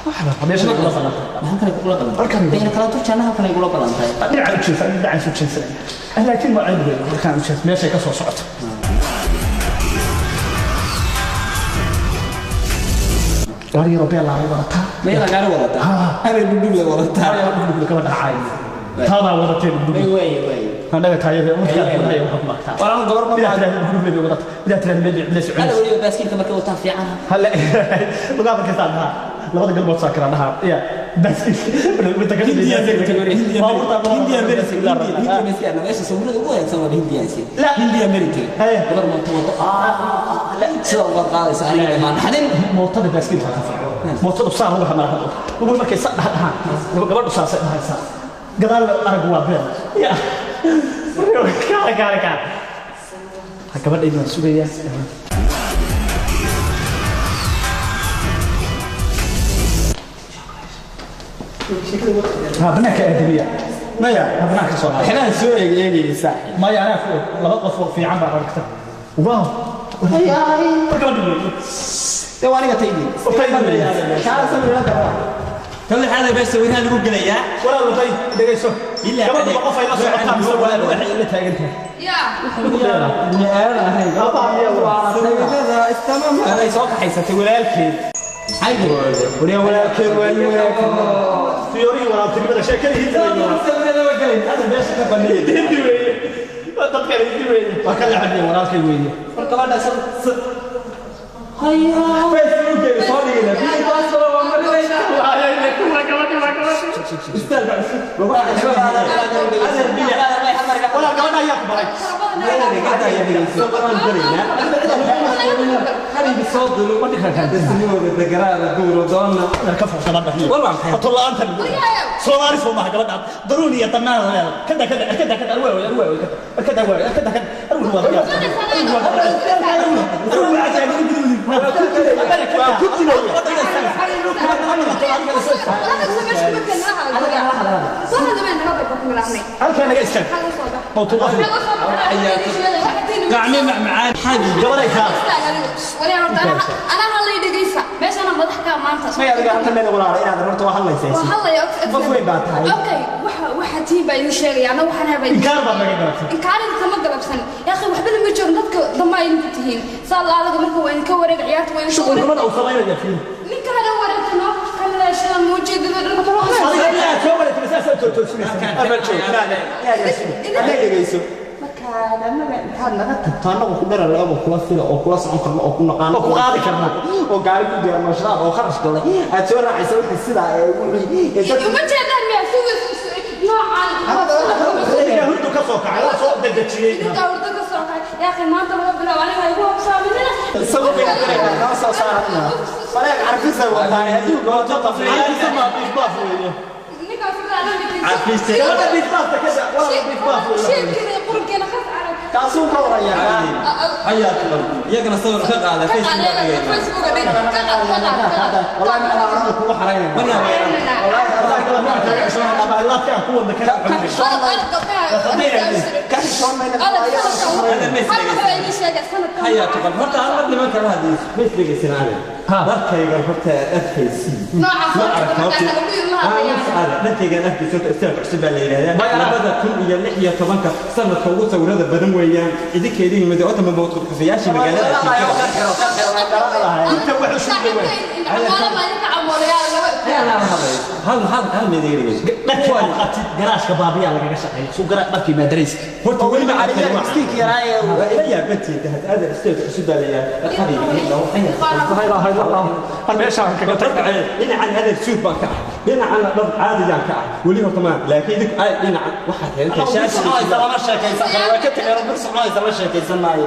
واحد ليش نقول لك ما كان يقول لك أركان بين كلامك كأنها كان يقول لك أنت أنا عارف شيء أنا عارف شيء سنة لكن ما عندي كان شيء ماشي كسر صعد قال ربي الله ورثها ما يلا قال ورثها أنا بدي ورثها أنا بدي كمان عايز هذا ورثين وي أنا تايب مشكلة وأنا قبل ما بدأت أنا ولي باسكين كما كنت في عنها هلا مقابل كذا لو هذا قلبه ساكر أنا يا بس بتكلم هندي أمريكي أنا إيش أسوي له هو يسوي هندي أسي لا هندي أمريكي قبل ما لا سوى قال سألني ما نحن موطن باسكين موطن بصار هو حمار هو ما كيس قبل بصار قال أرجو أبين يا كار هكذا إيمان سوريا هذناك أدبية ما يا هذناك صوت إحنا نسوي يجي ساحل ما يا أنا لبقى في عمر الكتاب واو يا تواني قتيجي كان سوي لك كل هذا بس وين هذا يقول لي ولا طيب دقيسو إلا كمان وقف إلى صوت خمسة ولا واحد اللي تاجنته يا أنا هاي هذا استمام أنا يسوق حيسة ولا الكيد حي ولا الكيد ولا فيوري ولا تبي شيء كذا هذا بس كبني تذكر هندي وكل عندي ولا كل وين كمان هيا فيسبوك صاري لنا في باصر ومرينا ولا كمان هيا كبرك حبيبي صوت ما تخاف تسمعوا بالذكرى الدور ودونا الكفر كمان بحني والله طلع أنت صواري فما كمان ضروري يا تمام كذا كذا كذا كذا أروي أروي كذا أروي كذا كذا أروي قاعدين معانا حبيبي قبل أنا هلا يدقيسة بس أنا بضحك ما أنت ما يا أنت من ولا رأي هذا رحت وحلا يسيس وحلا يا أوكي واحد تيم بين الشيء أنا وحنا بين إنكار ما بقدر إنكار أنت ما قلب سنة يا أخي وحبنا بيجون ضدك ضماين تهين صار الله على قبلك وين كورك عيات وين شغل كمان أو صغير يا فيلم منك هذا ورثنا خلنا الشيء موجود لا كورك بس أسأل كان نقطة وكبر الأب وكلا فيلا وكلا صعون كلا وكنا قانا وقاعد كرنا وقاعد كده مشروع وخرج كله أتورع يسوي السلا وما تهدر ما سوي نوعا هذا هو كسوك على صوت دقتشي يا أخي ما أنت ربنا وأنا ما يبغى بسامنا سوي بينا كده ناس صارنا فلا عارف يسوي ثاني هذي وقعد تطفي ما بيطبخ عارف ولا بيطبخ كذا ولا بيطبخ شيء كذا يقول كنا خف على كاسو كورا يا حياك الله يقنا صور خد على فيسبوك والله انا اعرف كل حرينا والله الله كان هو مكان كان شلون ما حياك الله horta aan lama kala hadii misliga sinaale dadkayga horta adkaysi ma aragtaa dadkayga adkaysi istaag cusub la yiraahdaa labada kun iyo 16 sanadka ugu sawirada badan weeyaan idinkeedii mid oo tama boodku fiyaashii magaalada inta wuxuu sheegay hal meedeeriga dadka qatid garaashka baabiya laga shaqeeyo soo garaa markii madrasa horta wali ma aragtay miskiinka yaraaye ila yaa bantii hada istaag cusub la yiraahdaa xabiibi loo لا اله الا الله انا ايش كنت تقعد هنا عن هذا السوق بانك هنا عن ضرب عادي جانك وليه تمام لكن ديك هنا واحد انت شاشه ترى ما شاكيسن وكنت يا رب سبحانه ترى شاكيسن معي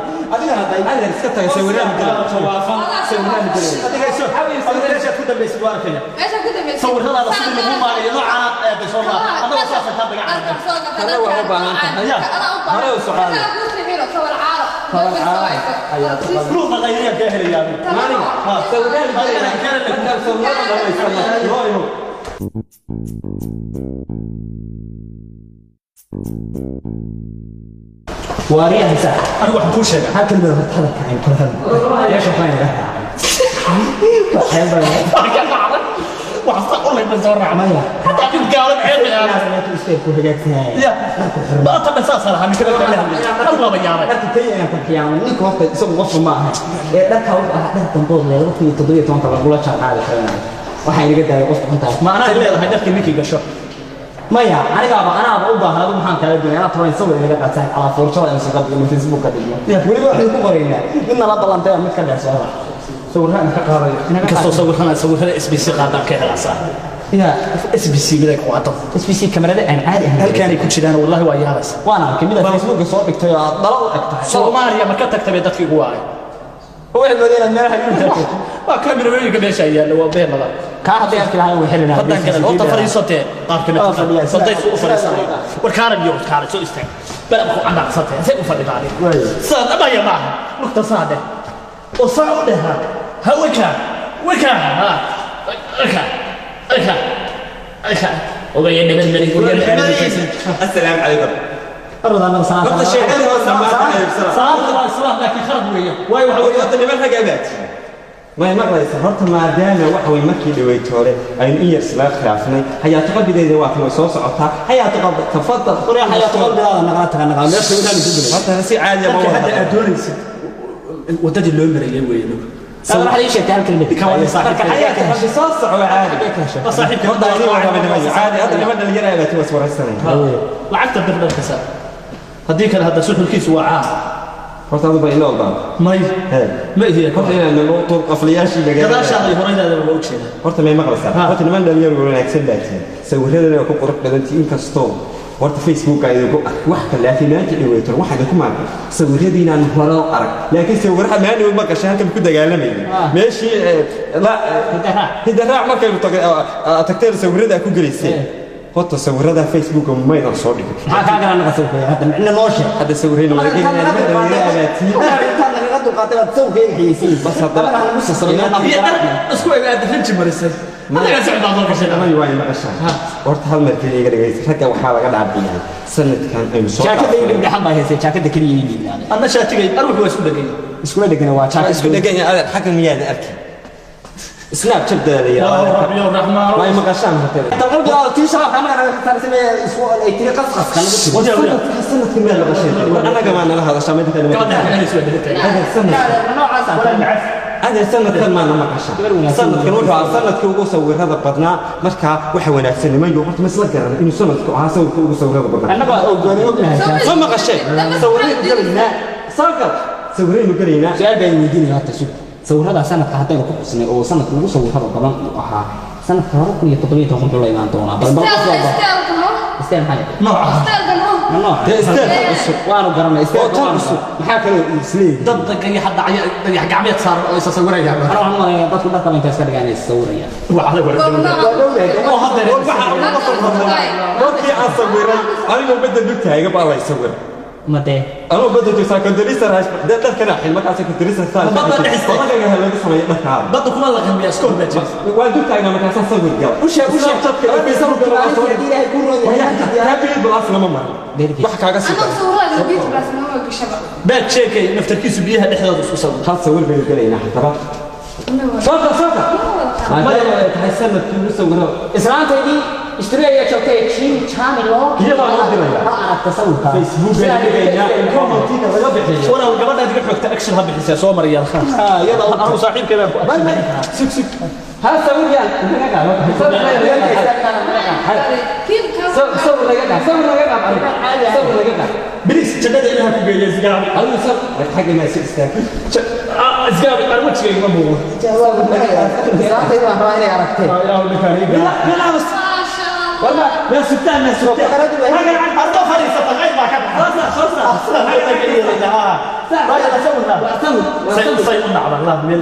هذا اسكت يسوي لنا توافق سوي لنا هذا شوف حبيبي ليش كنت بيسوار كذا ايش كنت بس صور هذا رسول الله ما له نوع بس والله انا وصفت هذا قاعد انا وهو بانك انا سؤال روح غيريها كاهل يا ماني ها سوينا كان سوينا واريها مساحة انا واحد كل شيء هاكل من هذا كاين كل هذا يا شوف وين وعصا والله بزور عمايا حتى كنت قاعد بعيد يا ما طب اساس انا كذا الله بيامي انت تي انا كنت يعني نيك وقت سو وصف معها دك هو ده تنبوض لي وقت تضوي تون كلا قولا شغال waxay iga daayay qof xunta ma ana leedahay dadka ninkii gasho maya aniga u baahnaa waxaan kala duwanaa ana toban sawir inaga qaataan ala foorjada in soo qabto Facebook ka dhigno waliba waxay ku qoraynaa in la balantay mid ka dheer soo sawirkan ka qaaday kasoo sawirada SBC qaadaan ka helasa ya SBC miday ku wato SBC kamarada aan caadi ahayn halkaan ay ku jiraan wallahi waa yaabas waana kamid ah Facebook soo dhigtay dalo u dhigtay Soomaaliya marka tagtay dadkii ugu waayay waxay moodeen meel xanuun waa kamerooyinka meesha yaalo waa beelada ka hadii aan kala way xilina hadan kale oo tafariisatay qaabkana saday soo fariisatay warkaaran iyo warkaaran soo istaag bal ku anaaqsatay say u fadhidaanay saad ama ya ma waqti saade oo saaudaha hawaka waka ha aka وبين من الملك السلام عليكم أرضا من صلاة وقت الشيء صلاة لكن خرب وياه واي وقت اللي ما حاجات ما مقليس horta maadaama wax way markii dhaweytoole aynu in yar isla khilaafnay hayaatu qalbigeeda waa kan soo socota hayaatu qalbi tafadal qori hayaatu qalbigeeda naga meesha inaan ku bilaa horta si caadi ma hadda adoonaysid wadadii loo marayay weeyno سوى حد يشتغل كلمة كمان صاحب حياتك قبل صوص عادي صاحب كده عادي هذا اللي بدنا نجرى له توسور السنة لعبت بالبلد كسر هديك هذا سوق الكيس وعاء horta adu bayno walba may ma ihi horta inaan loo toog afliyaashii laga kada shaqay horayda loo ogshada horta may maqlaysaa horta niman dhalinyaro wanaagsan baatiin sawirradana ku qurux badantii inkastoo horta Facebook ay ugu wax kale afinaanta dhaweyto waxa ku maarkay sawirradiina aan hore arag laakiin sawirra maani ma gashay halkan ku dagaalamay meeshii la hidara markay tagtay sawirrada ku galeysay horta sawirrada Facebook ma aydan soo dhigin maxaa ka garan naga soo qeeyay hadda micna noo sheeg hadda sawirrada wada بس هذا اسكو قاعد تفنج مرسل ما لا سعد الله كشيء ما يواني ما قشع ورت هل مركي يقدر يجلس حتى وحاله قاعد عبيها سنة كان أي مصاب شاكد يقدر يحمل هي شاكد كريه يعني أنا شاتي أروح واسكو دقيقة اسكو دقيقة واحد شاكد اسكو دقيقة هذا حكم مياه أركي سناب تبدأ لي يا رب يا الرحمن ما يمقشان هتبدأ تقول يا تيشرب أنا ترى سمي أسبوع أي قصقص خلنا وجه سنة كمية لغشين أنا كمان أنا هذا شامل كلمة هذا سنة هذا سنة كان ما أنا مقشان سنة كان وجه سنة كوجو سوي هذا بدنا مركا وحونا سنة ما يجوا مثل قرن إنه سنة كوجو كوجو سوي هذا بدنا أنا بقى ما مقشان سوينا قرينا ساقط سوينا قرينا سؤال بين يجيني هذا شو sawirada sanadka hadaynu ku xusnay oo sanadka ugu sawirada badan uu ahaa sanadka 2017 la imaan doona bal istaan xaye nooca waanu garanay istaan maxaa kale isleey dad qeey hadda ay gacmeed saar oo isa sawirayaan ana waxaan maleeyaa dadku dharka inta iska dhigaan ay sawirayaan waxa la oo hadda dadkii aan sawiray anigu bedel dugtayga baa la sawir متى؟ أنا بدو تسا كندريسر هاش ده كنا حين ما كان كندريسر ثاني ما بدي أحس ما كان هلا بس ما يدخل بدو كمان لا كان بيسكون بيتش والدو تاعنا ما كان صور جو وش تبكي بيسوي بالعصر دي هيكون يا بيد بالعصر لما مر واحد كاغا سيتا أنا صورة البيت بس ما هو كشباب بيت شيكي نفتركيس بيها دحدود اسو صور خلاص صور بيقولينا حتى صوت ما تحسن كل صور إسرائيل تيجي اشتري يا شوكي شين شامل لو كيف أنا أنا تصور فيسبوك وانا قبل لا تقول حق اكشن هذا الحساب سو مريال خان يلا انا صاحب كمان سك سك هذا صور يعني انا قاعد كيف كان صور لقيتها بليس جدد انها في بيت زقاب هل صور حق ما سيستاك زقاب انا ما تشي ما مو جواب يا ولد كان لا بس والله يا ستان يا ستان هذا أربعة فريسة غير ما كان خلاص هذا كذي ها راجع سوينا سوينا على الله من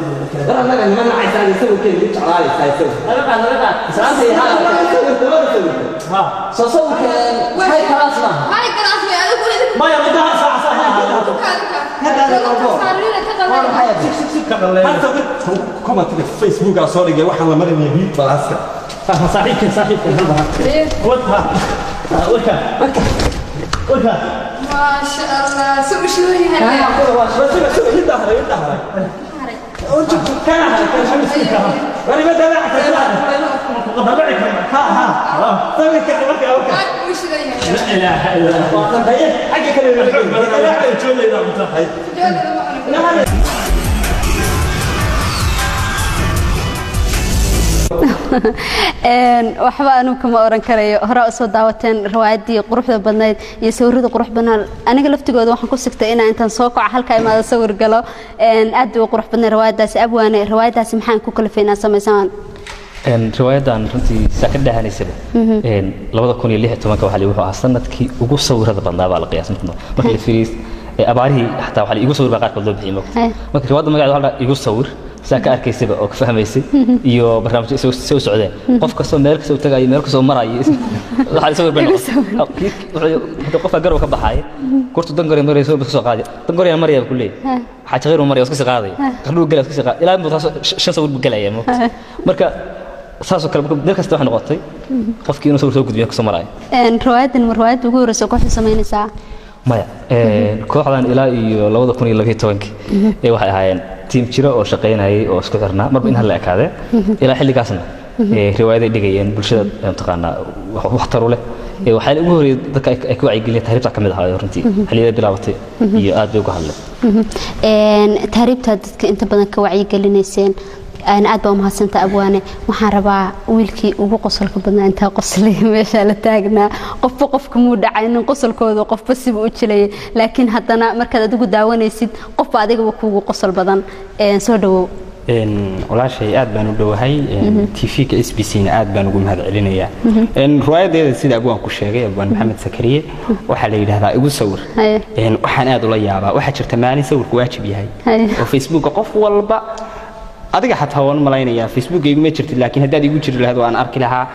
ترى أنا عايز أسوي كذا يطلع علي سايسوي أنا سألت ها صوصوك هاي خلاص هاي كان أسمع ما يبغى ساعة هذا كما تقول فيسبوك على صوري جاي واحد لما رمي بيت بالعسكر صاحبك وكا ما شاء الله سوي شوي هلا سوي الظهر كان وانا ما دلعت ضبعك ها طيب كده وش ذي لا اله الا الله حاجه كده الحب انا تقول لي اذا متفق waxba anu kama oran karayo hore u soo daawateen riwaayadii quruxda badnayd iyo sawirada qurux badan aniga laftigooda waxaan ku sigtay inaan intaan soo kaco halka imaado sawir galo aad u qurux badan riwaayadaasi abwaane riwaayadaasi maxaan ku kala feenaa sameysaan riwaayadan runtii saaka dhahanaysa 2016 waxa la wuxuu ahaa sanadkii ugu sawirada badnaa baa la qiyaasan marka la fiiris abaarihi xataa waxa igu sawir baa qaar loo bixiyay marka riwaayada magaceeda waxa igu sawir saaka arkaysaba oo ka fahmaysay iyo barnaamijyo soo socday qof kasta meel ka soo tagay meel ka soo maray waxa sawir baan wuxuu qof garow ka baxay kortu dangaray maray soo soo qaaday dangaray maray ku leeyahay waxa jaqeeru maray iska qaaday qaduu galay iska qaaday ilaa muddo shan sawir galaya marka saasoo kale meel kasta waxa noqotay qofkii inuu sawir soo gudbiyo ka soo maray riwaayadan riwaayad ugu horeysa ku xisaameynaysaa maya kooxdan ilaa iyo 2012 waxay ahaayeen team jira oo shaqeynayay oo isku xirnaa marba in hal la ekaade ilaa xilligaasna riwaayada dhigayeen bulshada taqaana wax taru leh waxay ugu horeeyay dadka ay ku wacyigeliyeen taariikhda kamid ahaa runtii xilliyada bilaabatay iyo aad bay uga hadleen taariikhda dadka inta badan ka wacyigelinayseen أنا أدبا مهسنت أبواني وحربا ويلكي وقصلك بدنا أنت قصلي ماشى لتاجنا قف كمودة عين قصل كود وقف بس بقولي لكن حتى أنا مركز أدوق دعواني سيد قف بعدك وكو قصل بدن سودو ولا شيء أدبا ودو هاي تيفيك إس بي سين أدبا نقول هذا علينا إن رواية ده سيد أبوان كشري أبوان محمد سكرية وحلي هذا يقول صور إن وحنا أدولا يابا واحد شرط ماني صور كواجب هاي وفيسبوك قف والبا adiga xataa waan malaynayaa Facebook ay ma jirtid laakiin haddaad igu jiri lahayd waan arki lahaa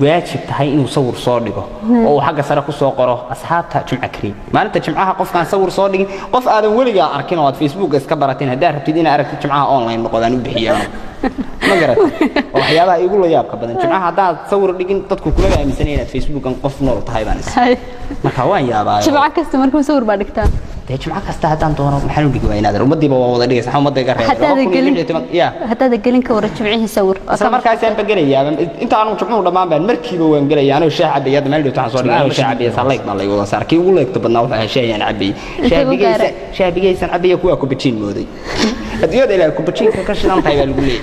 waajib tahay inuu sawir soo dhigo oo uu xagga sare ku soo qoro asxaabta jumca kariim maalinta jumcaha qofkaan sawir soo dhigin qof aadan weligaa arkin oo aad Facebook iska barateen haddaad rabtid inaad aragtid jumcaha online noqdaan u bixiyaan ma garatay waxyaabaha igu la yaabka badan jumcaha haddaad sawir dhigin dadku kula aaminsanayeen inaad Facebook an qof nool tahay baan is marka waan yaabaa jumca kasta markuu sawir baa dhigtaa جمعة كاستا هدان دونو محلو دغوا إن هذا ومدي بوا وضع دغس حوم مدي غريب حتى هذا قلين كورة جمعيه سور أصلا مركز أنا بقولي أنت أنا جمعه لما بين مركب وانقلي أنا الشاعب يد ما له تحصل أنا الشاعب يصليك الله يقول صار كي يقول لك تبنا وفي شيء يعني عبي شاعب جيس عبي يكوى كوبتشين مودي أديود إلى كوبتشين كشلون طيب يقول لي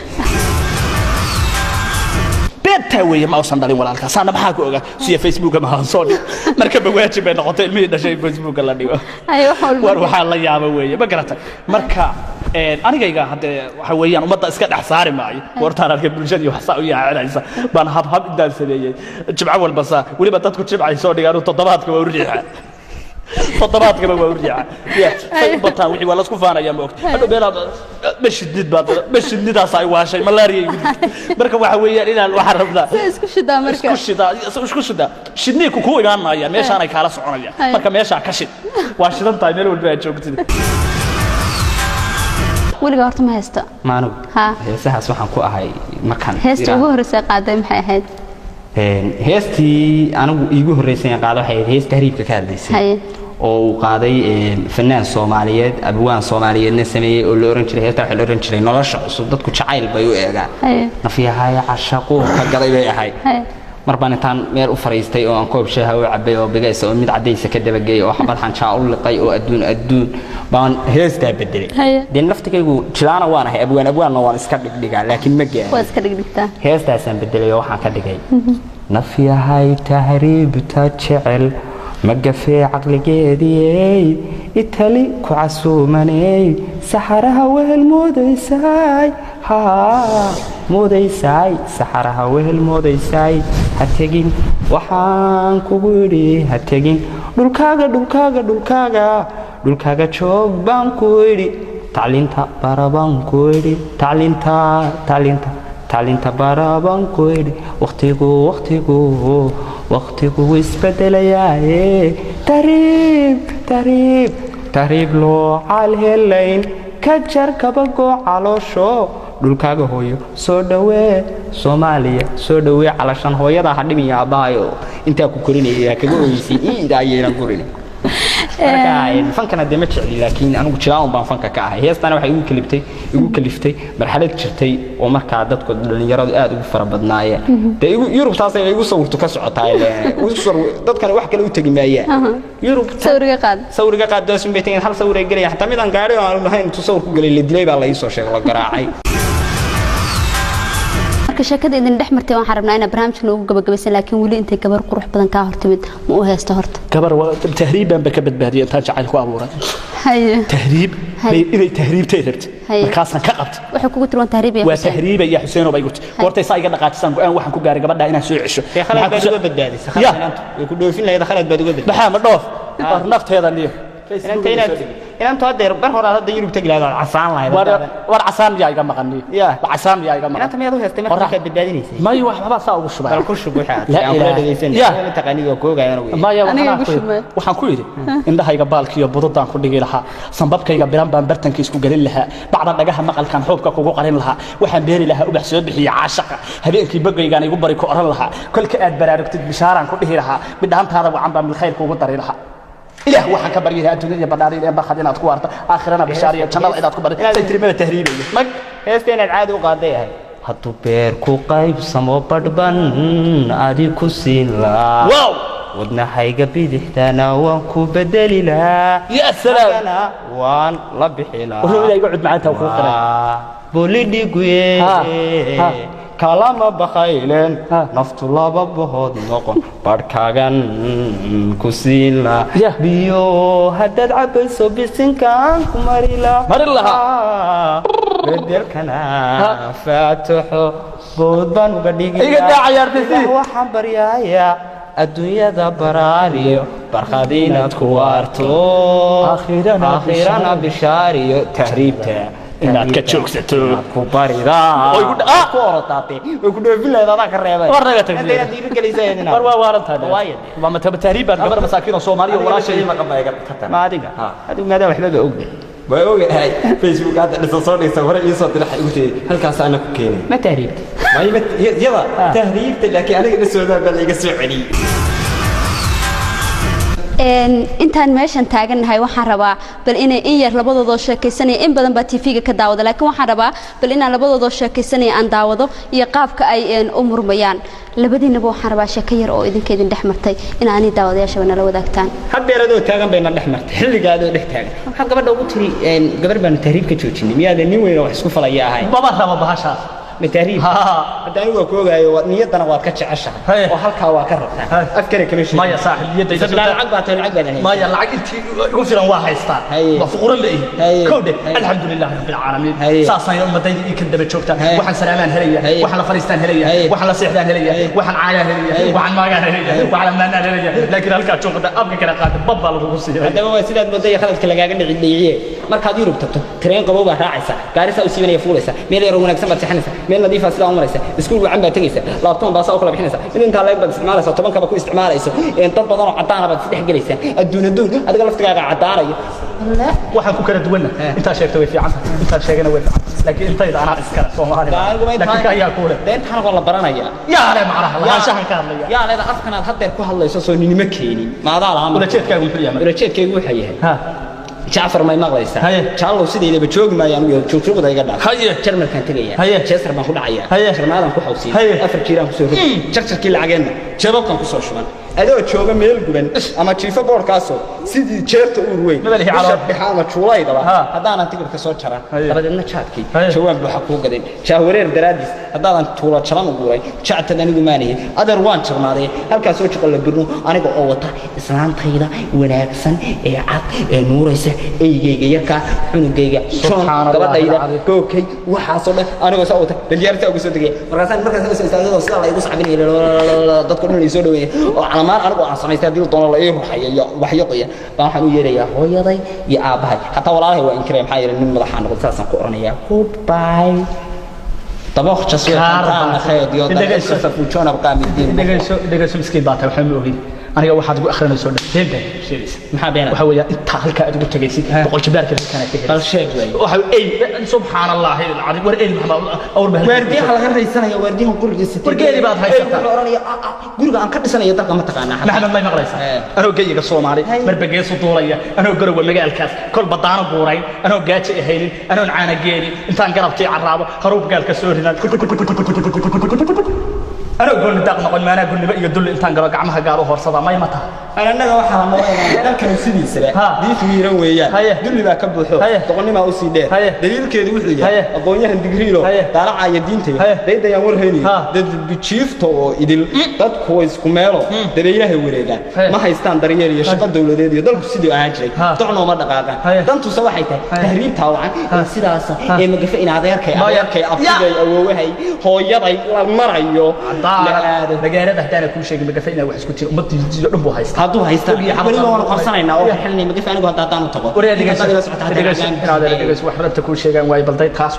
تاوي ما وصلنا لي ولا الكاس أنا بحاجة أقول سي فيسبوك ما هنصوني مركب واجب بين قطع المية شيء فيسبوك الله ديوه أيوة وروح الله يا أبوي بقرأت مركب أنا جاي هذا حويان وما تسكت حصاري معي ورتانا ركب الجدي وحصاوي يا عيسى بان هب الدال سرية جمعة والبصا ولي بتذكر جمعة يسوني قالوا تضبطك ورجع تضبطك ورجع يا بطا وحي ولا سكوفانا يا موقت هذا بيلا مش جديد مش جديد أصاي واشي ملاريا مركب وحويان إلى الوحرب ذا اسكشدا مركب اسكشدا شدني كوكو يغانا يا ميش أنا كالا سعونيا مركب ميش كشد واشدان تايمير والبيت شوكتي weliga horta ma haysto maanu ha heesahaas waxaan ku ahay markan heesta ugu horeysay qaaday maxay ahayd heestii anigu iigu horeysay qaado waxay ahayd heesta hariibka ka hadlaysay oo uu qaaday fanaan Soomaaliyeed abwaan Soomaaliyeedna sameeyay oo la oran jiray heesta waxa la oran jiray nolosha cusub dadku jacayl bay u eegaan nafiyahay cashaqo ka galay bay ahay marban intaan meel u fariistay oo aan koob shaaha u cabay oo bigays oo mid cadaysa ka dabagay oo xabad xanjaa u liqay oo adduun baan heesta bedelay deen laftigaygu jilaana waan ahay abwaanna waan iska dhigdhigaa laakiin ma gaar waa iska dhigdhigtaa heestaasaan bedelay oo waxaan ka dhigay nafiyahay tahriibta jecel magafee caqligeedii itali ku casuumanay saxaraha wehel moodaysay moodaysay saxaraha wehel moodaysay ha tegin waxaan kugu yidhi ha tegin dhulkaaga joog baan ku yidhi tacliinta barabaan ku yidhi tacliinta barabaan ku yidhi waqtigu isbedelayaaye tahriib loo calhelayn ka jar kabagoo caloosho dhulkaaga hooyo soo dhawee Soomaaliya soo dhawee calashan hooyada ha dhimin aabaayo inta ku korinaya kaga ooyisay iidayeen gurin fankana dema jecel laakiin anigu jiraan baan fanka ka ahay heestana waxay igu kaliftay marxalad jirtay oo markaa dadku dhalinyaradu aad ugu fara badnaayeen Yurub taasay igu sawirto ka socotaa dadkana wax kale u tagi maayaan Yurub sawirga qaad doosin beeteen hal sawir ay galay xataa midaan gaari aan lahayn intuu sawir ku galay la dilay baa la ii soo sheegay la garaacay shakada idin dhex martay waxaan rabnaa in barnaamijka noogu gabagabaysan laakiin wali intay gabar qurux badan ka hortimid ma u heesto horta gabar tahriiban ba ka badbaadiyay inta jacayl ku abuuray haye tahriib inay tahriibtay rabtay markaasan ka qabtay waxa kugu tiroon tahriib waa tahriib ya Xuseen oo bay gurtay goortay saa iga dhaqaatisan go'aan waxaan ku gaaray gabadha inaan soo cisho khalad baad uga badbaadisay khalad ku dhoofin lahayd khalad baad uga badbaadisay maxaa ma dhoof nafteeda niyo inaan too deer bar hore hadda Yurub tagi lahayd casaan lahayd war casaan yaa iga maqani casaan yaa iga maqan inta meedo heestay markaa ka badbaadinaysay ma wax waxba saa ugu shubay ku shubo aan kula dhageysan inta taqaaniga koogaayana ma waxaan ku yiri indhahayga baalkiyo bududaan ku dhigi lahaa sanbabkayga biran baan bartanka isku galin lahaa bacda dhagaha maqalkan xoobka kugu qarin lahaa waxaan beeri lahaa ubax soo bixiya caashaqa habeenkii bagaygaan igu bari ku oran lahaa kolka aad baraarugtid bishaaraan ku dhihi lahaa midhaantaada wacan baan bil khayr kugu dari lahaa إله وحن كبر يها الدنيا بدارين يا بخدينا تكوارت آخرنا بشارية جنال إذا تكبر تريمة تهريبية مك هستين العادة وقاضيها هاتو بيركو قايب سمو بدبان عادي كوسين لا واو ودنا حيقة بيدحتانا وانكو بدلي لا يا سلام وان لبحي لا وهو إذا يقعد معاتها وخوخنا بوليدي قويه kalama bakaylen naftu laba bohod noqon barkaagan ku siila biyo hadad cabayso bisinkaan ku marila bedelkana faataxo bood baan uga dhigay waxaan baryaaya adduunyada baraariyo barqadiinaad ku waarto aakhirana bishaariyo tahriibta inaad ka joogsato ku barida oo igu ku orotaatay oo ku dhoofin leedahay ka reebay warnaga tagsiin hadii diirin kaliisayna war waa waarantaada waa ma tahriib baad gabar masaakiin Soomaaliya walaashay ma qabayga ka ma adiga adigu maada waxba ba ogday way ogahay Facebook aad dhisa soo dhigay hore ii soo diray ugu tii halkaas ana ku keenay ma tahriib ma yada tahriibta laakiin aniga dhasooda bal iga soo celi intaan meeshan taagannahay waxaan rabaa bal inay in yar labadooda sheekaysanay in badan ba TV-ga ka daawada laakiin waxaan rabaa bal inaan labadooda sheekaysanay aan daawado iyo qaabka ay u murmayaan labadiinaba waxaan rabaa sheeko yar oo idinka idin dhex martay in aan daawadayaasha nala wadaagtaan habeeradoo taagan bayna dhex martay xilligaadoo dhex taagan waxa gabadha ugu tiri gabar baan tahriib ka joojinay miyaad nin weyn oo wax isku falaya ahay baba raba bahasha متهريب هذا هو كوجا ونيتنا واتكتش عشرة وحلقها وكرر أفكر كمشي ما يا صاحب يدي لا العقبة ما يا العقبة يوفر واحد ستار مفقور اللي كودة الحمد لله رب العالمين ساسا يوم بدي يكذب بتشوفته وحن سلامان هرية وحن فلسطين هرية وحن صيحدان هرية وحن عايا هرية وحن ماجان هرية وحن منان هرية لكن هلك تشوفته أبغى كذا قادم بابا لو بصير هذا هو سيد بدي خلص كلا جاكن عدية مركز يوروب تبته ترين قبوبة راعسة كارثة وسيمني فولسة ميل يرومونك سمت سحنسة ميل نظيفة سلام مريسة اسكول وعم بتجيسة لابتون باصا أكل بحنسة إن أنت لا يبغى استعماله طبعا كبكو استعماله إيسو إن طب بدنا عطانا بتفتح جلسة الدون هذا قلت كذا عطانا لا واحد كوكرة دونا أنت شايف توي في عنها أنت شايفنا وين لكن أنت إذا أنا أسكر صومالي لكن كأي كورة ده أنت أنا والله برانا يا لا معرها لا شهر كامل يا لا أفكر أنا حتى يكون الله يسوي إني مكيني ما ذا العام ولا شيء كيقول في اليمن ولا شيء كيقول حيه جعفر ما يمغليسا جعلوا سيدي اللي بتشوق ما يعني تشوق شو بده يقدر جرمل كان تجيه جسر ما هو عيا جرمال ما هو حوسي أفر كيران كسور شكل كيل عجنا شباب كان كسور شمان هذا تشوق ميل جبن أما تشوفه بوركاسو سيدي جرت أوروي بحامة شولاي ده هذا أنا تقدر كسور شرا هذا إنه شاتكي شو بحقوق قديم شهورير دراديس هذا أنا طولة شرا مقولي شات أنا جماني هذا روان شرناري هل كسور شغل برنو أنا بقوته إسلام تيدا وناكسن عاد نوريسه إيجيجيكا عنقيجا شون قبل إذا كوكي وحاصله أنا وسوته بالجارة أو بسوتك مركز استاذ وصل الله يقص عبني لا تذكرني يسولوني على ما أنا أصلا يستدير طول الله إيه وحيقيا فاحنا يا هو يضي يا أباي حتى والله هو إن كريم حير من ملحان قصاصا قرنيا باي طبخ تصوير أنا خير يوم ده شوف فوتشونا بقى من الدين دقيقة مسكين باتها وحمي aniga waxaad ugu akhrinayso been been sheegaysa maxaa been waxa weeyaa inta halka aad ugu tagaysid boqol jibaar kale kana ka bal sheeg way waxa ay subhanallah العظيم war ay maxamed awr baa wardiyaha laga raysanayo wardiyaha qurigiisa wargeeli baad haysataa oranaya guriga aan ka dhisanayo dalka ma taqaana maxamed may maqlaysaa anoo geeyiga Soomaali marbageeso duulaya anoo garowe magaalkaas kol badaano buuray anoo gaajo ahaynin anoo caana geeli intaan garabtii caraabo haruub gaalka soo rinaan أنا أقول لك نقول ما أنا أقول لك يدل إنتان قالوا جمعها قالوا هرصدا ما يمتى أنا نجا واحد ما أنا كان سيدي سلا دي خميرة وياه دل بقى كبر حو تقولني ما أوصي ده دليل كده وحدي أقولني هندقريله طالع عيدين تي ده يمر هني ده بتشيف تو يدل ده كويس كماله ده ريله وريده ما هيستان دريال يشقى الدولة ده يدل سيدي أهجري طعنا ما دقاقة ده أنتو سوا حيته تهريب تاوعن سيداسة إيه مجفئين عذيرك أفضل أو هاي هو يضي مرعيو magaalada hadaan ku sheegay magafa inay wax isku jiro ummadii dhan buu haystaa haduu haystaa wali waan qabsanaynaa oo xilni magafa anigu hadaan u tago wareedigaas wax rabta ku sheegan way balday taas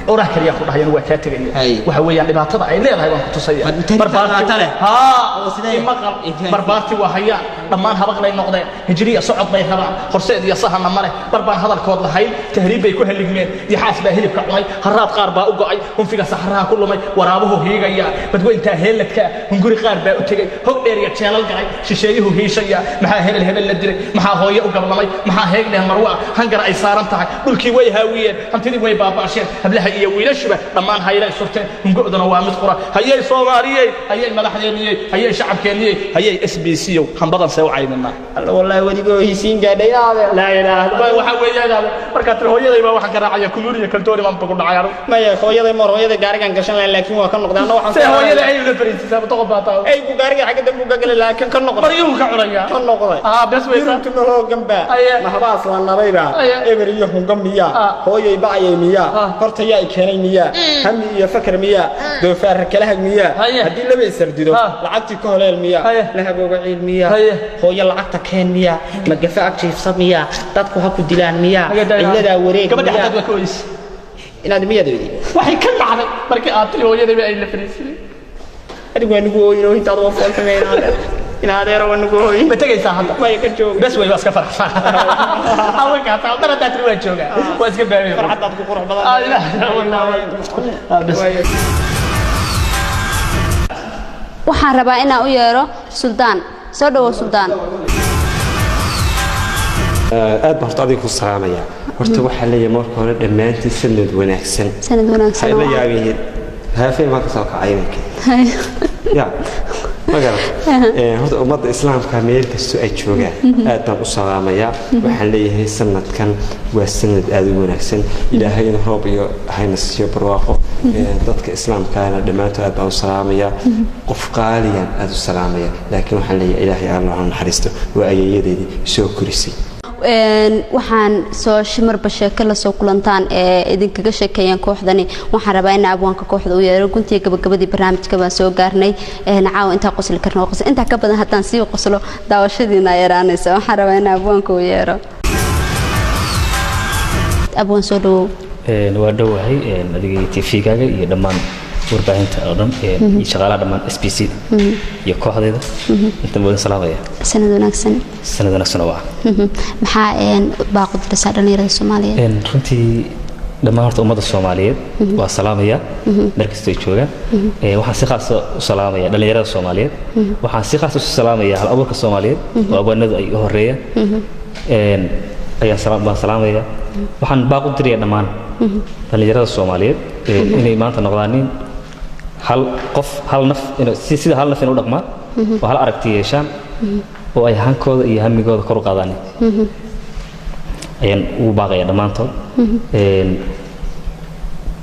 oraah kaliya ku dhahayn waa ka tagay waxa weeyaan dhibaatada ay leedahay waan ku tusaya barbaartale oo sidee maqal barbaarti waa hayaan dhamaan habaqlay noqdeen hijriya socod bay rabaan horseed iyo sahana mare barbaan hadalkood lahayn tahriib bay ku heligmeen yaxaas baa hilibka cunay haraad qaar baa u go'ay unfiga saxaraha ku lumay waraabuhu hiigaya badweynta heeladka hunguri qaar baa u tagay hog dheer iyo jeelal galay shisheeyuhu hiishaya maxaa hebel la diray maxaa hooyo u gablamay maxaa heegdeen marwa hangar ay saaran tahay dhulkii way haawiyeen hantidii way baabaasheen hablaha iyo wiilashuba dhammaan hayla surteen hungoodana waa mid qura hayay Soomaaliyeey hayay madaxdeenniyay hayay shacabkeenniyay hayay SBC hambadan soo caynina alla wallahi wadigo hisiin gaadhayaade la ilaaha illa waxa weeyaan marka hooyaday baa waxaan ka raacaya kuluriga kaltoori ma ku dhacayo ma ya hooyaday gaarigan gashan laakiin waa ka noqdaan waxaan hooyaday ay la fariisay sababtoo baataa ay ku gaariga xagga dambu ka galay laakiin ka noqday bariyuu ka cunaya ka noqday bas way intuu gamba ma habaas la nabayba eber iyo hungamiya hooyay baayay miya horta yaa keenay miya hami iyo fakar miya doofaar kala hagmiya hadii la beesardido lacagtii ka holeel miya la habooga ciil miya hooyo lacagta keen miya magafa agtiifsad miya dadku ha ku dilaan miya ilada wareeg gabadha xad waa kooyis inaad miyadeedii waxay ka dhacday markii aad tiri hooyaday ay la fariisay adigu anigu inuu inta aad wafaltameeyay in adeero anigu ma tagaysaa hadda way ka joog bas way iska farxsan haweenka taa darada tiri waa jooga waa iska baaray farxad ku qurux badan waxaan rabaa inaan u yeero Suldaan soo dhawo Suldaan aad baan adiga ku salaamaya horta waxa leeyahay marka hore dhamaantii sanad wanaagsan la yaabeen haafay ma ka soo kacayeenka ya magara horta ummadda islaamka meel kasto ay joogaan aad baan u salaamaya waxaan leeyahay sanadkan waa sanad aad u wanaagsan ilaahayna roob iyo hayna siiyo barwaaqo dadka islaamkaana dhamaantood aad baan u salaamaya qof qaaliyan aad u salaamaya laakiin waxaan leeyahay ilaahay Allah naxariisto waa ayayadeedii soo korisay waxaan soo shimar basheeka la soo kulantaan ee idinkaga sheekeeyaan kooxdani waxaan rabaa in abwaanka kooxda u yeero guntiga gabagabadii barnaamijka baan soo gaarnay nacaaw inta qosli karno qosl inta ka badan haddaan sii qoslo daawashadiina yaraanaysa waxaan rabaa in abwaanka u yeero abwaan soo dhawow waa dhawahay adiga TV-gaaga iyo dhammaan warbaahinta oo dhan iyo shaqaalaha dhammaan SBC iyo kooxdeeda inta badan salaamaya sanad wanaagsan waa maxaa baaqo diraysaa dhalinyarada Soomaaliyeed runtii dhammaan horta ummadda Soomaaliyeed waa salaamaya meel kasta ay joogaan waxaan si khaas ah u salaamaya dhalinyarada Soomaaliyeed waxaan si khaas ah u salaamaya hal abuurka Soomaaliyeed oo abwaanadu ay u horeeyaan ayaan salaamaya waxaan baaqo diraya dhammaan dhalinyarada Soomaaliyeed inay maanta noqdaan hal qof hal naf sida hal naf inuu dhaqmaan oo hal aragti yeeshaan oo ay hankooda iyo hamigooda kor u qaadaan ayaan ugu baaqaya dhammaantood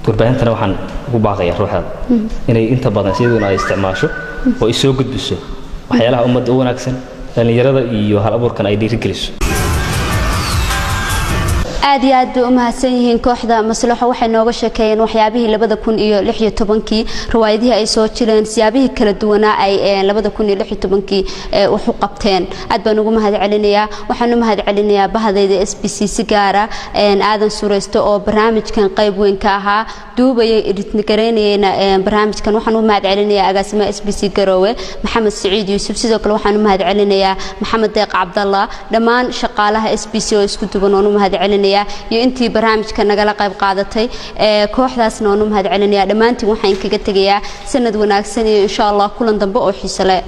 warbaahintana waxaan ugu baaqaya ruuxaada inay inta badan siduna ay isticmaasho oo ay soo gudbiso waxyaalaha ummadda u wanaagsan dhalinyarada iyo hal abuurkan ay dhiirigeliso aad iyo aad bay u mahadsan yihiin kooxda maslaxo waxay nooga sheekeeyeen waxyaabihii 2016 riwaayadihii ay soo jireen siyaabihii kala duwanaa ay 2016 wax u qabteen aad baan ugu mahad celinayaa waxaan u mahad celinayaa bahadayda SBC si gaara aadan suraysto oo barnaamijkan qayb weyn ka ahaa duubaya idingareynayna barnaamijkan waxaan u mahad celinayaa agaasimaha SBC Garowe Maxamed Saciid Yuusuf sidoo kale waxaan u mahad celinayaa Maxamed Deeq Cabdallah dhammaan shaqaalaha SBC oo isku duban oo u mahad celinaya iyo intii barnaamijka nagala qayb qaadatay kooxdaasna oo u mahad celinaya dhamaantiin waxaan kaga tagayaa sanad wanaagsan iyo insha Allah kulan dambe oo xiiso leh